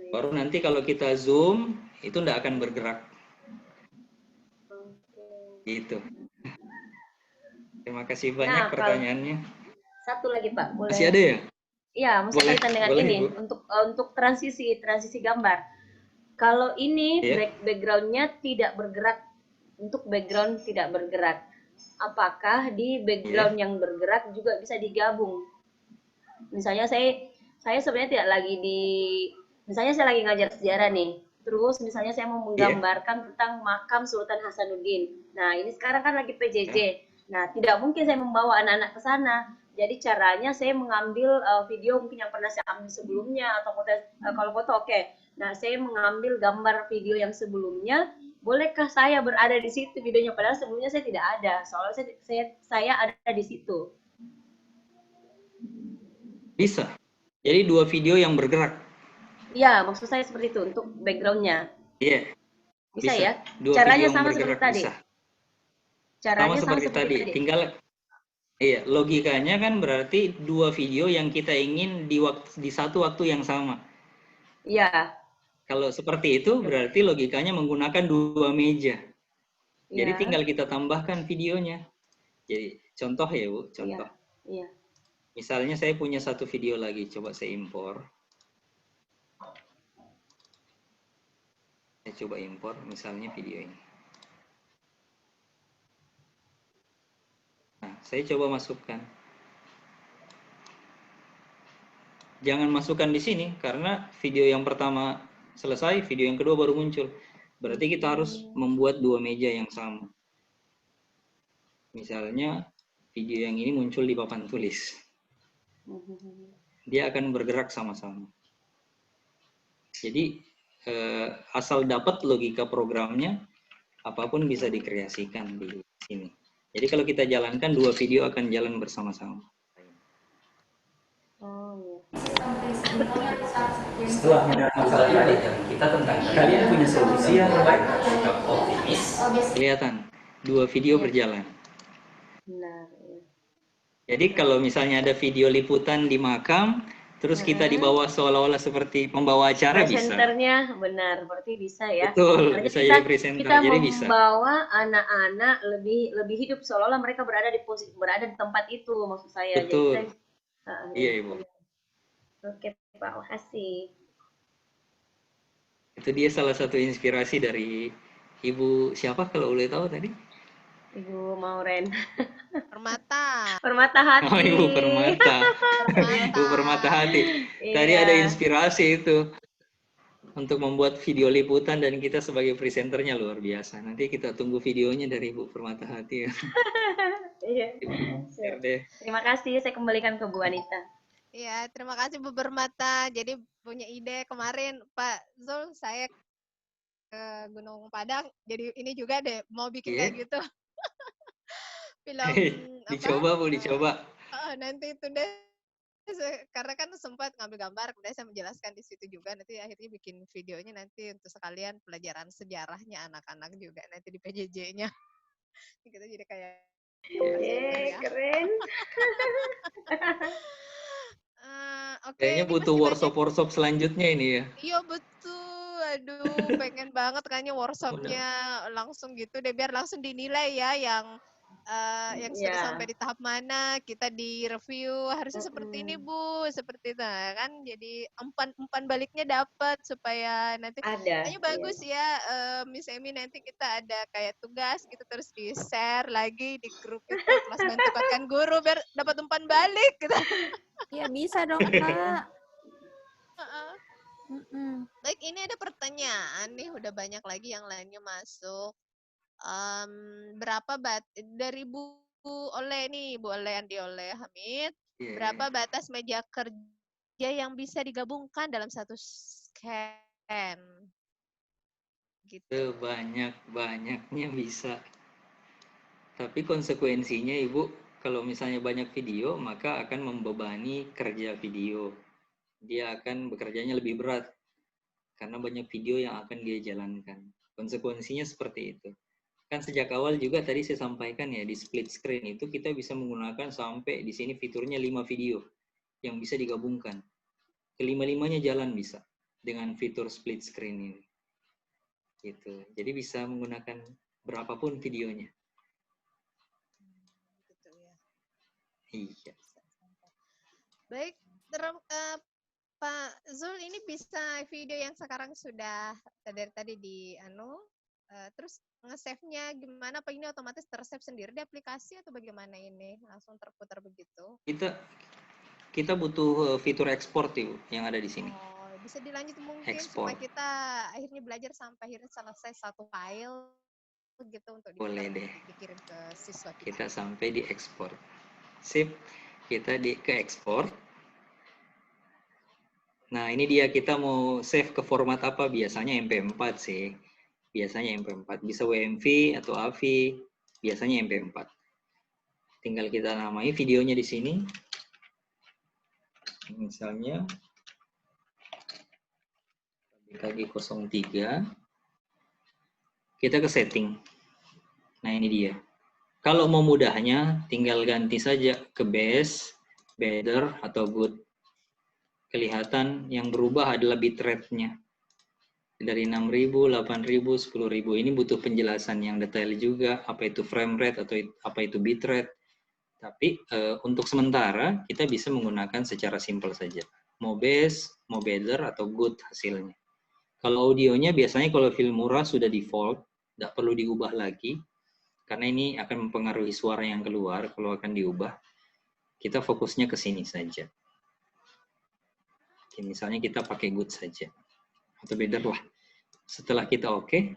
Baru nanti kalau kita zoom, itu nggak akan bergerak. Gitu. Terima kasih banyak Nah, pertanyaannya. Satu lagi Pak, boleh? Masih ada ya? Iya, mesti Boleh, kaitan dengan boleh, ini Ibu. untuk transisi gambar. Kalau ini Iya. backgroundnya tidak bergerak, untuk background tidak bergerak, apakah di background Iya. yang bergerak juga bisa digabung? Misalnya saya sebenarnya tidak lagi misalnya saya lagi ngajar sejarah nih, terus misalnya saya mau menggambarkan tentang makam Sultan Hasanuddin. Nah ini sekarang kan lagi PJJ. Nah tidak mungkin saya membawa anak-anak ke sana. Jadi caranya saya mengambil video mungkin yang pernah saya ambil sebelumnya atau foto, kalau foto oke. Nah saya mengambil gambar video yang sebelumnya. Bolehkah saya berada di situ videonya? Padahal sebelumnya saya tidak ada. Soalnya saya ada di situ. Bisa. Jadi 2 video yang bergerak. Iya, maksud saya seperti itu untuk backgroundnya. Iya. Bisa ya? 2 Caranya video yang sama seperti bergerak tadi. bisa. Caranya sama seperti tadi. tadi. Tinggal iya, logikanya kan berarti 2 video yang kita ingin di satu waktu yang sama. Iya. Kalau seperti itu berarti logikanya menggunakan 2 meja. Jadi Iya. tinggal kita tambahkan videonya. Jadi contoh ya Bu, contoh. Iya. Misalnya saya punya satu video lagi, coba saya impor. Saya coba impor misalnya video ini. Nah, saya coba masukkan. Jangan masukkan di sini karena video yang pertama selesai, video yang kedua baru muncul. Berarti kita harus membuat 2 meja yang sama. Misalnya video yang ini muncul di papan tulis. Dia akan bergerak sama-sama. Jadi asal dapat logika programnya, apapun bisa dikreasikan di sini. Jadi kalau kita jalankan 2 video akan jalan bersama-sama. Setelah mendengar masalah tadi, kita tentang kalian punya solusi yang baik, sikap optimis. Kelihatan 2 video berjalan. Benar. Jadi kalau misalnya ada video liputan di makam, terus kita di bawah seolah-olah seperti pembawa acara bisa. Presenternya benar, berarti bisa ya. Betul, Artinya bisa jadi presenter. Kita Jadi bisa. membawa anak-anak lebih hidup seolah-olah mereka berada di tempat itu, maksud saya. Betul. Jadi, iya Ibu. Oke Pak, makasih. Itu dia salah satu inspirasi dari Ibu siapa kalau boleh tahu tadi? Ibu Mauren. Permata. Permata Hati. Oh, Ibu Permata. Ibu Permata Hati. Tadi ada inspirasi itu untuk membuat video liputan dan kita sebagai presenternya luar biasa. Nanti kita tunggu videonya dari Ibu Permata Hati. Iya. Terima kasih, saya kembalikan ke Bu Anita. Iya, terima kasih Bu Permata. Jadi punya ide kemarin Pak Zul, saya ke Gunung Padang. Jadi ini juga deh mau bikin kayak gitu. Film dicoba Bu, dicoba. Nanti itu deh. Karena kan sempat ngambil gambar, kemudian saya menjelaskan di situ juga. Nanti akhirnya bikin videonya nanti untuk sekalian pelajaran sejarahnya anak-anak juga nanti di PJJ-nya. Kita jadi kayak keren. Kayaknya butuh workshop selanjutnya ini ya. Iya betul. Aduh, pengen banget kayaknya workshopnya langsung gitu deh, biar langsung dinilai ya yang sudah sampai di tahap mana, kita di review harusnya seperti ini Bu, seperti itu kan, jadi umpan baliknya dapat supaya nanti kayaknya bagus ya Miss Emi, nanti kita ada kayak tugas gitu terus di share lagi di grup itu kelas mentokan guru biar dapat umpan balik gitu. Iya bisa dong Kak. Baik, ini ada pertanyaan nih, udah banyak lagi yang lainnya masuk. Berapa dari Bu Oleh nih, Bu Oleh Andi Oleh Hamid. Iya. Berapa batas meja kerja yang bisa digabungkan dalam satu scan? Gitu. Sebanyak-banyaknya bisa. Tapi konsekuensinya Ibu, kalau misalnya banyak video, maka akan membebani kerja video. Dia akan bekerjanya lebih berat karena banyak video yang akan dia jalankan. Konsekuensinya seperti itu. Kan sejak awal juga tadi saya sampaikan ya, di split screen itu kita bisa menggunakan sampai di sini fiturnya 5 video yang bisa digabungkan. Kelima-limanya jalan bisa dengan fitur split screen ini. Gitu. Jadi bisa menggunakan berapapun videonya. Gitu ya. Iya. Baik, Pak Zul, ini bisa video yang sekarang sudah dari tadi di terus nge-save-nya gimana? Apa ini otomatis ter-save sendiri di aplikasi atau bagaimana ini? Langsung terputar begitu? Kita butuh fitur ekspor Ibu yang ada di sini. Oh, bisa dilanjut mungkin Ekspor. supaya kita akhirnya belajar sampai akhirnya selesai satu file gitu untuk Boleh deh. dikirim ke siswa Kita sampai di ekspor. Sip. Kita ke ekspor. Nah, ini dia kita mau save ke format apa? Biasanya MP4 sih. Biasanya MP4. Bisa WMV atau AVI. Biasanya MP4. Tinggal kita namai videonya di sini. Misalnya KG 03. Kita ke setting. Nah, ini dia. Kalau mau mudahnya, tinggal ganti saja ke best, better, atau good. Kelihatan yang berubah adalah bitrate-nya. Dari 6.000, 8.000, 10.000. Ini butuh penjelasan yang detail juga, apa itu frame rate atau apa itu bitrate. Tapi untuk sementara kita bisa menggunakan secara simpel saja. Mau best, mau better, atau good hasilnya. Kalau audionya biasanya kalau Filmora sudah default, tidak perlu diubah lagi. Karena ini akan mempengaruhi suara yang keluar kalau akan diubah. Kita fokusnya ke sini saja. Oke, misalnya kita pakai good saja. Atau better lah. Setelah kita oke,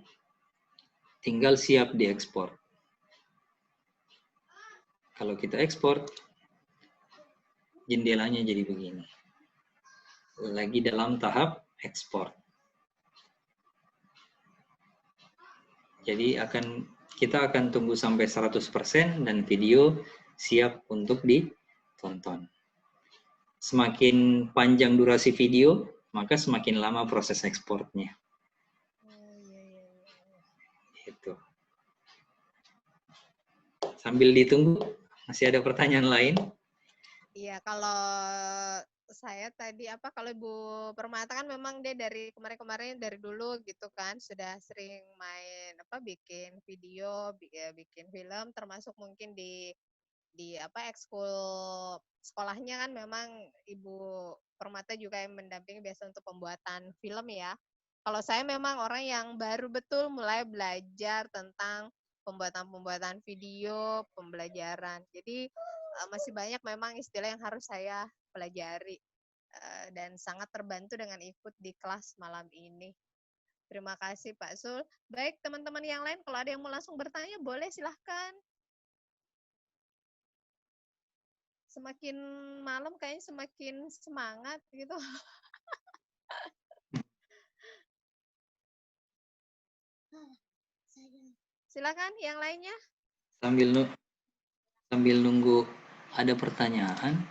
tinggal siap diekspor. Kalau kita ekspor, jendelanya jadi begini. Lagi dalam tahap ekspor. Jadi kita akan tunggu sampai 100% dan video siap untuk ditonton. Semakin panjang durasi video, maka semakin lama proses ekspornya. Itu. Sambil ditunggu, masih ada pertanyaan lain? Iya, kalau saya tadi kalau Ibu Permata kan memang dia dari kemarin-kemarin dari dulu gitu kan sudah sering main bikin video, bikin film termasuk mungkin di ekskul sekolahnya kan memang Ibu Permata juga yang mendampingi biasa untuk pembuatan film ya. Kalau saya memang orang yang baru betul mulai belajar tentang pembuatan video, pembelajaran. Jadi masih banyak memang istilah yang harus saya pelajari dan sangat terbantu dengan ikut di kelas malam ini. Terima kasih Pak Sul. Baik teman-teman yang lain kalau ada yang mau langsung bertanya boleh silahkan. Semakin malam kayaknya semakin semangat gitu. Silakan yang lainnya. Sambil nunggu ada pertanyaan,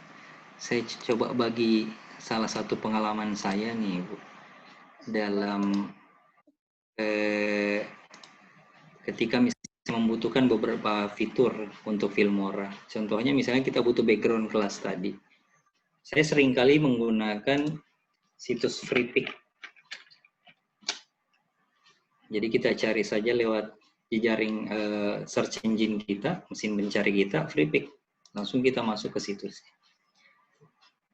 saya coba bagi salah satu pengalaman saya nih, Bu. Dalam ketika misalnya membutuhkan beberapa fitur untuk Filmora. Contohnya misalnya kita butuh background kelas tadi. Saya seringkali menggunakan situs FreePic. Jadi kita cari saja lewat jejaring search engine kita, mesin pencari kita, FreePic. Langsung kita masuk ke situs.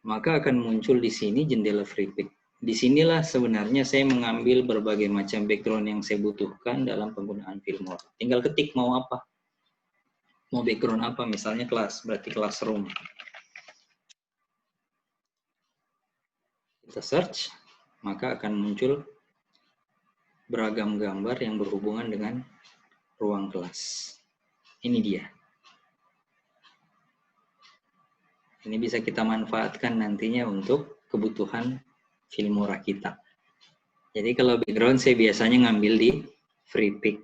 Maka akan muncul di sini jendela FreePic. Disinilah sebenarnya saya mengambil berbagai macam background yang saya butuhkan dalam penggunaan Filmora. Tinggal ketik mau apa. Mau background apa, misalnya kelas, berarti classroom. Kita search, maka akan muncul beragam gambar yang berhubungan dengan ruang kelas. Ini dia. Ini bisa kita manfaatkan nantinya untuk kebutuhan Filmora kita. Jadi kalau background saya biasanya ngambil di free pick.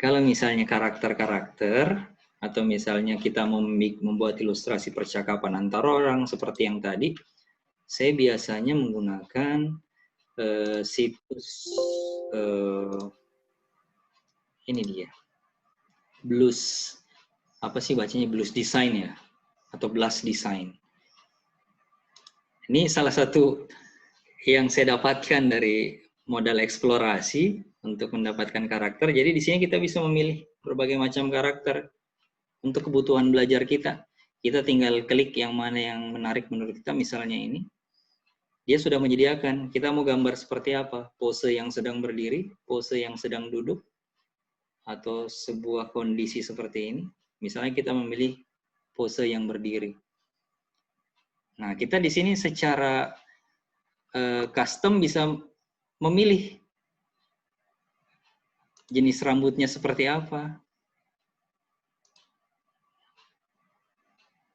Kalau misalnya karakter-karakter, atau misalnya kita membuat ilustrasi percakapan antar orang seperti yang tadi, saya biasanya menggunakan situs ini dia, Blues, apa sih bacanya, Blues Design ya, atau Blast Design. Ini salah satu yang saya dapatkan dari modal eksplorasi untuk mendapatkan karakter. Jadi di sini kita bisa memilih berbagai macam karakter untuk kebutuhan belajar kita. Kita tinggal klik yang mana yang menarik menurut kita, misalnya ini. Dia sudah menyediakan, kita mau gambar seperti apa, pose yang sedang berdiri, pose yang sedang duduk, atau sebuah kondisi seperti ini. Misalnya kita memilih pose yang berdiri. Nah, kita di sini secara custom bisa memilih jenis rambutnya seperti apa.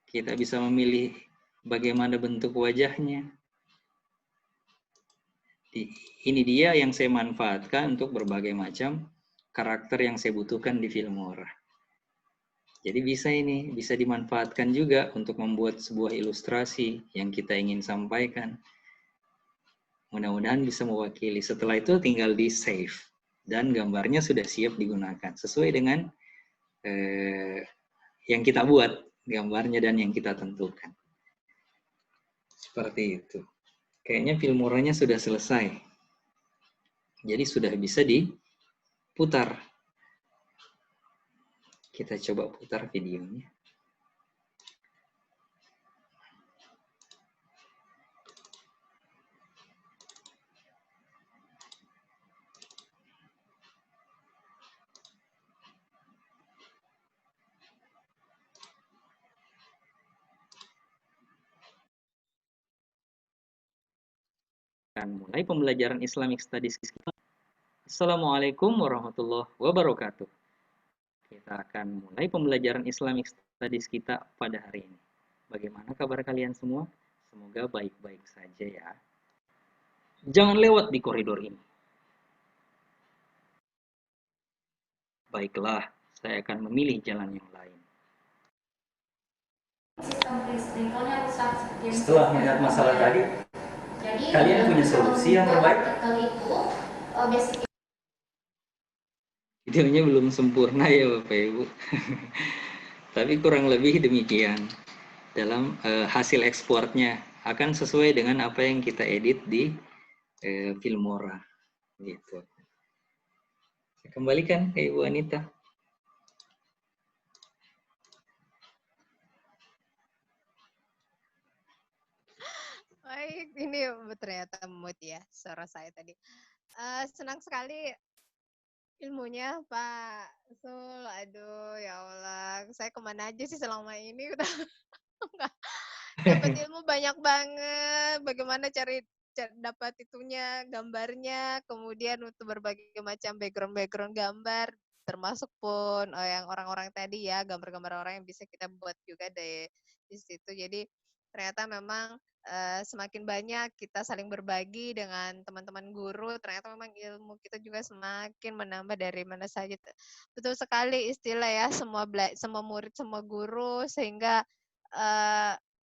Kita bisa memilih bagaimana bentuk wajahnya. Ini dia yang saya manfaatkan untuk berbagai macam karakter yang saya butuhkan di Filmora. Jadi bisa dimanfaatkan juga untuk membuat sebuah ilustrasi yang kita ingin sampaikan. Mudah-mudahan bisa mewakili. Setelah itu tinggal di save. Dan gambarnya sudah siap digunakan. Sesuai dengan yang kita buat, gambarnya dan yang kita tentukan. Seperti itu. Kayaknya Filmoranya sudah selesai. Jadi sudah bisa diputar. Kita coba putar videonya. Dan mulai pembelajaran Islamic Studies kita. Assalamualaikum warahmatullahi wabarakatuh. Kita akan mulai pembelajaran Islamic Studies kita pada hari ini. Bagaimana kabar kalian semua? Semoga baik-baik saja ya. Jangan lewat di koridor ini. Baiklah, saya akan memilih jalan yang lain. Setelah melihat masalah tadi, kalian punya solusi yang terbaik? Videonya belum sempurna ya Bapak Ibu. Tapi kurang lebih demikian. Dalam hasil ekspornya akan sesuai dengan apa yang kita edit di Filmora. Gitu. Saya kembalikan ke Ibu Anita. Baik, ini ternyata mood ya suara saya tadi. Senang sekali ilmunya Pak Sul. Aduh ya Allah, saya kemana aja sih selama ini udah dapat ilmu banyak banget. Bagaimana cari dapat itunya, gambarnya, kemudian untuk berbagai macam background gambar, termasuk pun yang orang-orang tadi ya, gambar-gambar orang yang bisa kita buat juga di situ. Jadi ternyata memang semakin banyak kita saling berbagi dengan teman-teman guru, ternyata memang ilmu kita juga semakin menambah dari mana saja. Betul sekali istilah ya, semua murid, semua guru, sehingga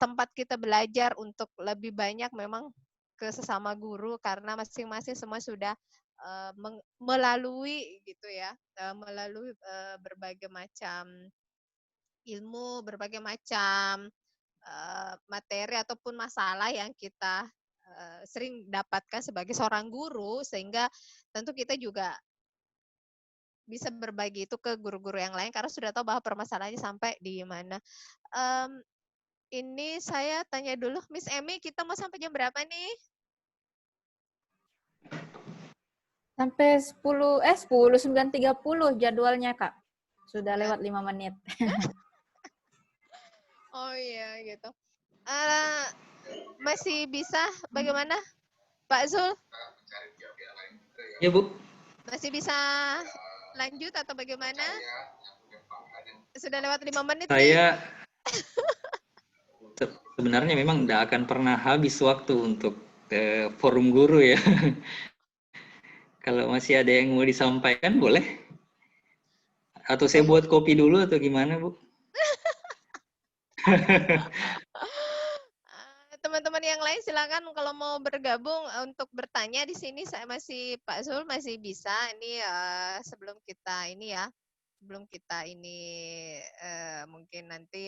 tempat kita belajar untuk lebih banyak memang ke sesama guru, karena masing-masing semua sudah melalui gitu ya, melalui berbagai macam ilmu, berbagai macam materi ataupun masalah yang kita sering dapatkan sebagai seorang guru, sehingga tentu kita juga bisa berbagi itu ke guru-guru yang lain karena sudah tahu bahwa permasalahannya sampai di mana. Ini saya tanya dulu, Miss Emi, kita mau sampai jam berapa nih? Sampai 9.30 jadwalnya, Kak. Sudah lewat 5 menit. Oh iya, gitu. Masih bisa bagaimana, Pak Zul? Ya, Bu. Masih bisa lanjut atau bagaimana? Sudah lewat 5 menit saya nih. sebenarnya memang tidak akan pernah habis waktu untuk forum guru ya. Kalau masih ada yang mau disampaikan boleh. Atau saya buat kopi dulu atau gimana, Bu? Teman-teman yang lain silakan kalau mau bergabung untuk bertanya di sini. Saya masih Pak Zul masih bisa. Ini sebelum kita ini ya, mungkin nanti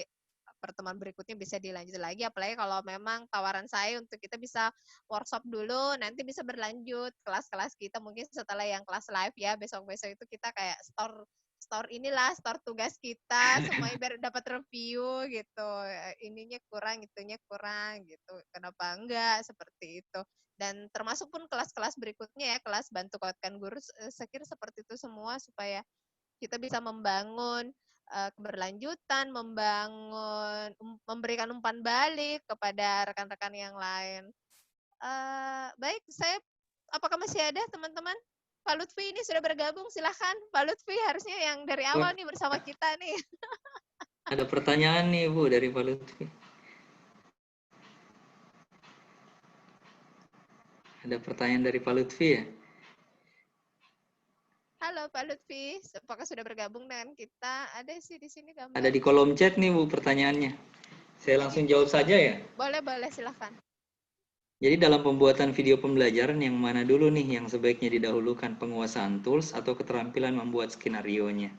pertemuan berikutnya bisa dilanjut lagi, apalagi kalau memang tawaran saya untuk kita bisa workshop dulu, nanti bisa berlanjut kelas-kelas kita mungkin setelah yang kelas live ya, besok-besok itu kita kayak store tugas kita semuanya biar dapat review gitu, ininya kurang, itunya kurang gitu, kenapa enggak seperti itu. Dan termasuk pun kelas-kelas berikutnya ya, kelas bantu kuatkan guru, saya kira seperti itu semua supaya kita bisa membangun keberlanjutan, memberikan umpan balik kepada rekan-rekan yang lain. Baik, apakah masih ada teman-teman? Pak Lutfi ini sudah bergabung, silahkan. Pak Lutfi harusnya yang dari awal nih bersama kita nih. Ada pertanyaan nih Bu dari Pak Lutfi. Ada pertanyaan dari Pak Lutfi ya? Halo Pak Lutfi, apakah sudah bergabung dengan kita? Ada sih di sini gambar. Ada di kolom chat nih Bu pertanyaannya. Saya langsung jawab saja ya? Boleh, silahkan. Jadi dalam pembuatan video pembelajaran yang mana dulu nih yang sebaiknya didahulukan, penguasaan tools atau keterampilan membuat skenario-nya?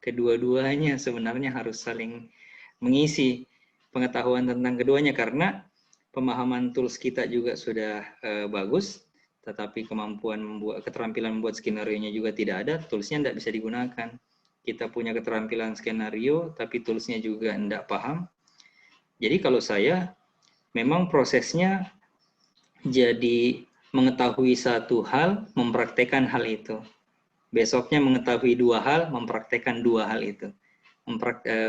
Kedua-duanya sebenarnya harus saling mengisi pengetahuan tentang keduanya karena pemahaman tools kita juga sudah bagus, tetapi keterampilan membuat skenario-nya juga tidak ada, toolsnya tidak bisa digunakan. Kita punya keterampilan skenario, tapi toolsnya juga tidak paham. Jadi kalau saya, memang prosesnya jadi mengetahui satu hal, mempraktekkan hal itu. Besoknya mengetahui dua hal, mempraktekkan dua hal itu.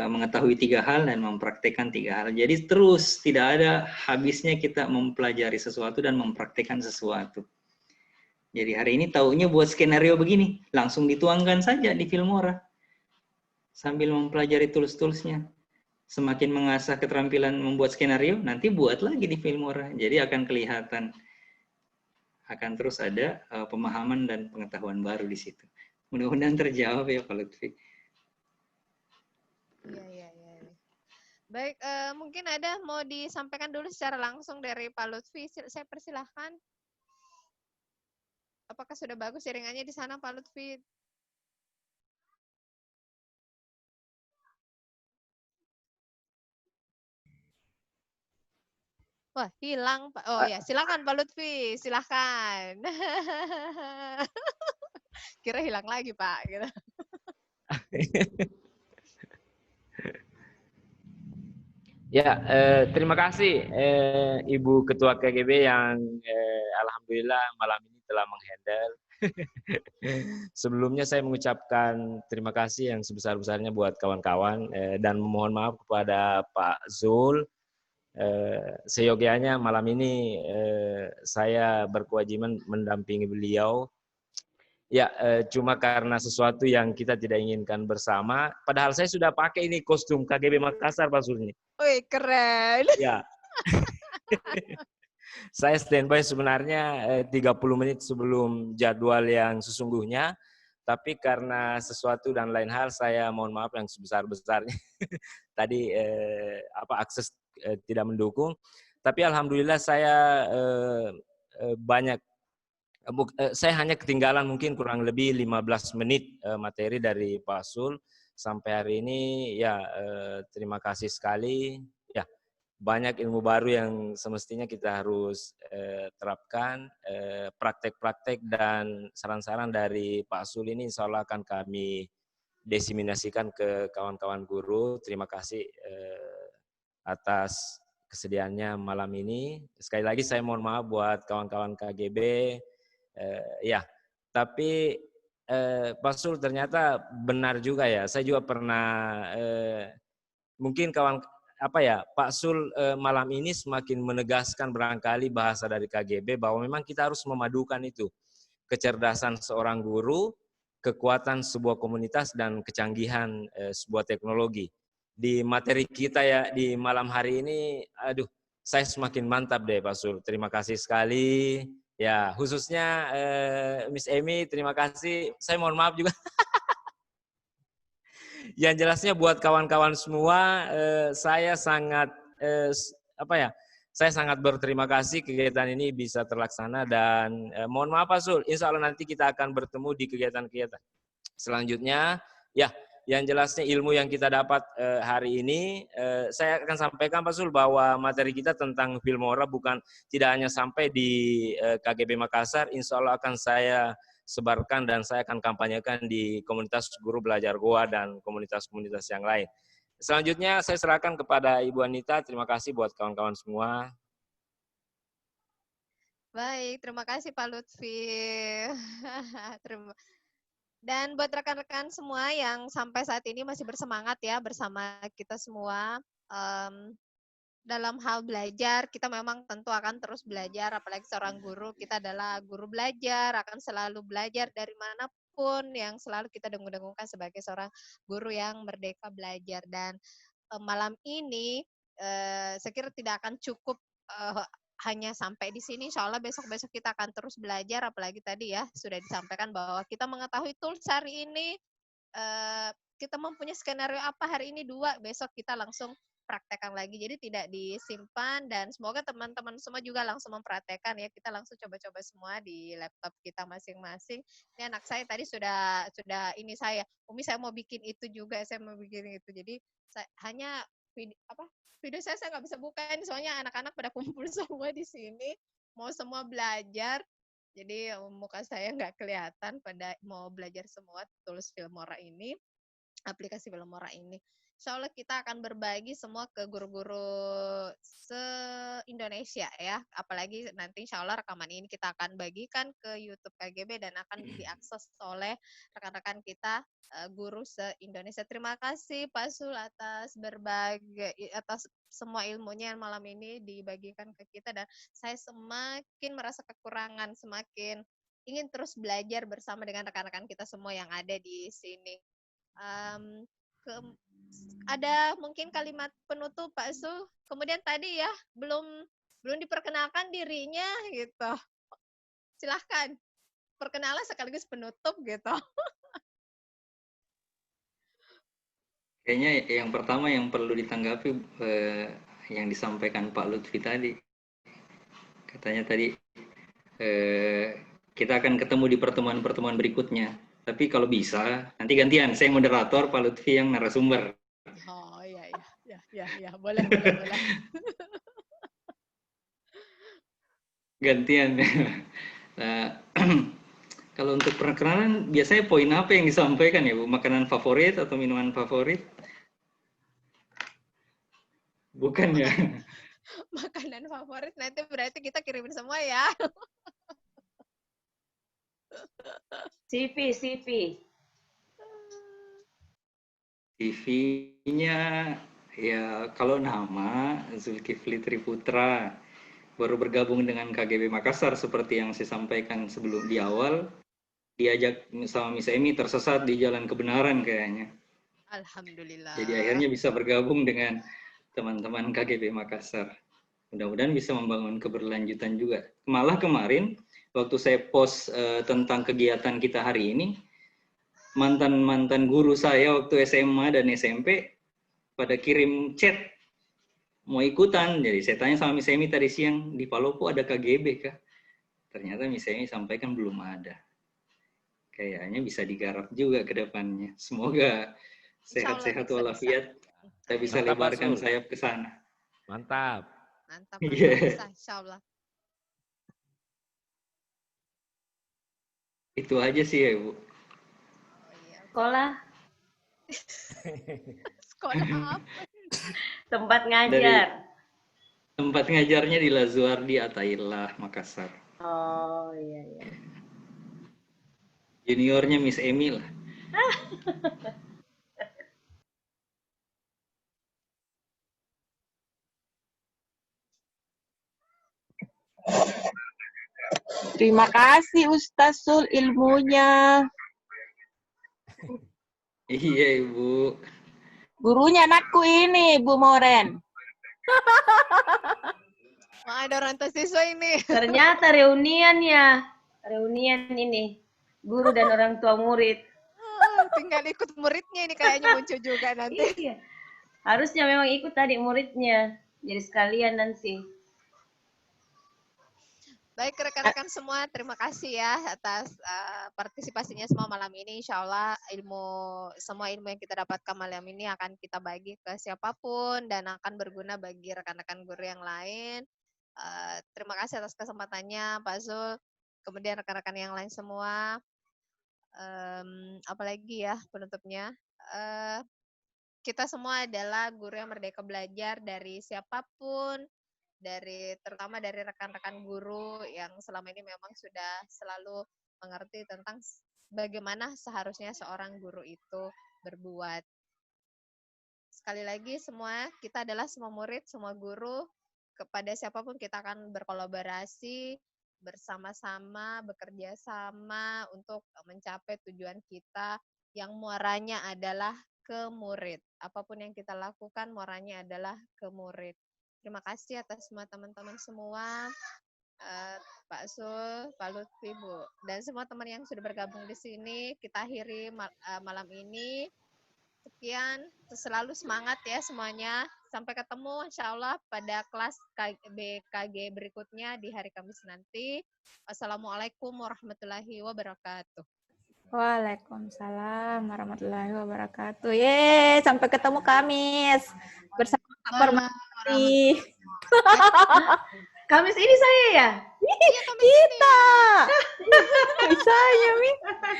Mengetahui tiga hal dan mempraktekkan tiga hal. Jadi terus, tidak ada habisnya kita mempelajari sesuatu dan mempraktekkan sesuatu. Jadi hari ini taunya buat skenario begini, langsung dituangkan saja di Filmora. Sambil mempelajari tools-toolsnya. Semakin mengasah keterampilan membuat skenario, nanti buat lagi di Filmora. Jadi akan kelihatan, akan terus ada pemahaman dan pengetahuan baru di situ. Mudah-mudahan terjawab ya Pak Lutfi. Iya. Baik, mungkin ada mau disampaikan dulu secara langsung dari Pak Lutfi. Saya persilahkan. Apakah sudah bagus jaringannya di sana, Pak Lutfi? Wah, hilang, Pak. Oh ya, silakan Pak Lutfi, silakan. Kira hilang lagi, Pak. Gitu. Ya, terima kasih Ibu Ketua KGB yang alhamdulillah malam ini telah menghandle. Sebelumnya saya mengucapkan terima kasih yang sebesar-besarnya buat kawan-kawan dan memohon maaf kepada Pak Zul. Seyogianya malam ini saya berkewajiban mendampingi beliau. Ya, cuma karena sesuatu yang kita tidak inginkan bersama. Padahal saya sudah pakai ini kostum KGB Makassar, Pak Zul. Wih, keren. Ya. Saya standby sebenarnya 30 menit sebelum jadwal yang sesungguhnya, tapi karena sesuatu dan lain hal saya mohon maaf yang sebesar-besarnya. Tadi akses tidak mendukung, tapi alhamdulillah saya saya hanya ketinggalan mungkin kurang lebih 15 menit materi dari Pak Sul sampai hari ini. Ya, terima kasih sekali. Ya, banyak ilmu baru yang semestinya kita harus terapkan. Praktek-praktek dan saran-saran dari Pak Sul ini insya Allah akan kami diseminasikan ke kawan-kawan guru. Terima kasih atas kesediaannya malam ini. Sekali lagi saya mohon maaf buat kawan-kawan KGB. Ya, tapi Pak Sul ternyata benar juga ya. Saya juga pernah mungkin Pak Sul malam ini semakin menegaskan barangkali bahasa dari KGB bahwa memang kita harus memadukan itu kecerdasan seorang guru, kekuatan sebuah komunitas dan kecanggihan sebuah teknologi. di materi kita ya di malam hari ini, aduh, saya semakin mantap deh Pak Sul. Terima kasih sekali. Ya, khususnya Miss Emi, terima kasih. Saya mohon maaf juga. Yang jelasnya buat kawan-kawan semua, saya sangat saya sangat berterima kasih kegiatan ini bisa terlaksana dan mohon maaf Pak Sul, insya Allah nanti kita akan bertemu di kegiatan-kegiatan selanjutnya. Ya, yang jelasnya ilmu yang kita dapat hari ini, saya akan sampaikan Pak Sul bahwa materi kita tentang Filmora bukan tidak hanya sampai di KGB Makassar, insya Allah akan saya sebarkan dan saya akan kampanyekan di komunitas guru belajar Goa dan komunitas-komunitas yang lain. Selanjutnya saya serahkan kepada Ibu Anita. Terima kasih buat kawan-kawan semua. Baik, terima kasih Pak Lutfi. Dan buat rekan-rekan semua yang sampai saat ini masih bersemangat ya bersama kita semua. Dalam hal belajar, kita memang tentu akan terus belajar, apalagi seorang guru, kita adalah guru belajar, akan selalu belajar dari manapun yang selalu kita dengung-dengungkan sebagai seorang guru yang merdeka belajar. Dan malam ini, saya kira tidak akan cukup hanya sampai di sini, insya Allah besok-besok kita akan terus belajar, apalagi tadi ya, sudah disampaikan bahwa kita mengetahui tools hari ini, kita mempunyai skenario apa hari ini 2, besok kita langsung praktekkan lagi, jadi tidak disimpan dan semoga teman-teman semua juga langsung mempraktekkan ya, kita langsung coba-coba semua di laptop kita masing-masing. Ini anak saya tadi sudah ini saya, Umi saya mau bikin itu juga, saya mau bikin itu, jadi hanya video saya nggak bisa buka ini soalnya anak-anak pada kumpul semua di sini, mau semua belajar, jadi muka saya nggak kelihatan pada mau belajar semua tools Filmora ini, aplikasi Filmora ini. Insya Allah kita akan berbagi semua ke guru-guru se-Indonesia ya. Apalagi nanti insya Allah rekaman ini kita akan bagikan ke YouTube KGB dan akan diakses oleh rekan-rekan kita guru se-Indonesia. Terima kasih Pak Sul atas semua ilmunya yang malam ini dibagikan ke kita dan saya semakin merasa kekurangan, semakin ingin terus belajar bersama dengan rekan-rekan kita semua yang ada di sini. Ada mungkin kalimat penutup Pak Sul. Kemudian tadi ya belum diperkenalkan dirinya gitu. Silahkan perkenalan sekaligus penutup gitu. Kayaknya yang pertama yang perlu ditanggapi yang disampaikan Pak Lutfi tadi. Katanya tadi kita akan ketemu di pertemuan-pertemuan berikutnya. Tapi kalau bisa, nanti gantian. Saya moderator, Pak Lutfi yang narasumber. Oh iya, boleh. Gantian. Nah, kalau untuk perkenalan, biasanya poin apa yang disampaikan ya, Bu? Makanan favorit atau minuman favorit? Bukan ya? Makanan favorit nanti berarti kita kirimin semua ya. CV-nya ya kalau nama Zulkifli Triputra, baru bergabung dengan KGB Makassar seperti yang saya sampaikan sebelum di awal, diajak sama Miss Emi tersesat di jalan kebenaran kayaknya. Alhamdulillah. Jadi akhirnya bisa bergabung dengan teman-teman KGB Makassar. Mudah-mudahan bisa membangun keberlanjutan juga. Malah kemarin waktu saya post tentang kegiatan kita hari ini, mantan guru saya waktu SMA dan SMP pada kirim chat mau ikutan. Jadi saya tanya sama Miss Emi tadi siang, di Palopo ada KGB kah? Ternyata Miss Emi sampaikan belum ada. Kayaknya bisa digarap juga ke depannya. Semoga sehat-sehat walafiat. Saya bisa lebarkan sayap ke sana. Mantap. Bisa, insya Allah. Itu aja sih ya, Bu. Sekolah. Sekolah apa? Tempat ngajar. Tempat ngajarnya di Lazuardi Ataillah, Makassar. Oh iya. Juniornya Miss Emi lah. Terima kasih Ustaz Sul ilmunya. Iya Ibu. Gurunya anakku ini, Bu Moren. Wah, ada orang tua siswa ini. Ternyata reunian ini. Guru dan orang tua murid. Tinggal ikut muridnya ini kayaknya muncul juga nanti. Iya. Harusnya memang ikut tadi muridnya. Jadi sekalian nanti. Baik rekan-rekan semua, terima kasih ya atas partisipasinya semua malam ini. Insya Allah semua ilmu yang kita dapatkan malam ini akan kita bagi ke siapapun dan akan berguna bagi rekan-rekan guru yang lain. Terima kasih atas kesempatannya Pak Zul, kemudian rekan-rekan yang lain semua. Apalagi ya penutupnya. Kita semua adalah guru yang merdeka belajar dari siapapun, terutama dari rekan-rekan guru yang selama ini memang sudah selalu mengerti tentang bagaimana seharusnya seorang guru itu berbuat. Sekali lagi kita adalah semua murid, semua guru, kepada siapapun kita akan berkolaborasi bersama-sama, bekerja sama untuk mencapai tujuan kita yang muaranya adalah ke murid. Apapun yang kita lakukan muaranya adalah ke murid. Terima kasih atas semua teman-teman semua, Pak Sul, Pak Lutfi, Bu, dan semua teman yang sudah bergabung di sini. Kita akhiri malam ini. Sekian, selalu semangat ya semuanya. Sampai ketemu insya Allah pada kelas BKG berikutnya di hari Kamis nanti. Wassalamualaikum warahmatullahi wabarakatuh. Waalaikumsalam warahmatullahi wabarakatuh. Yeay, sampai ketemu Kamis bersama Kak Permati. Kamis ini saya ya? Iya, Kamis Kita. Bisanya, Mi.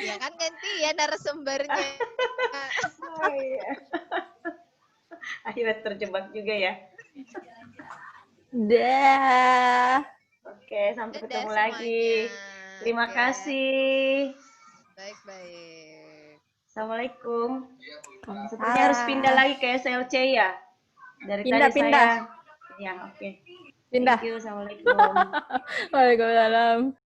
Ya kan ganti ya narasumbernya. Oh, iya. Akhirnya terjebak juga ya. Dah. Oke, sampai Dadah ketemu semuanya. lagi. Terima Ya. kasih. Baik-baik. Assalamualaikum. Sepertinya harus pindah lagi ke SLC ya. Dari tadi Pindah. saya. Ya, oke. Pindah. Thank you. Assalamualaikum. Waalaikumsalam.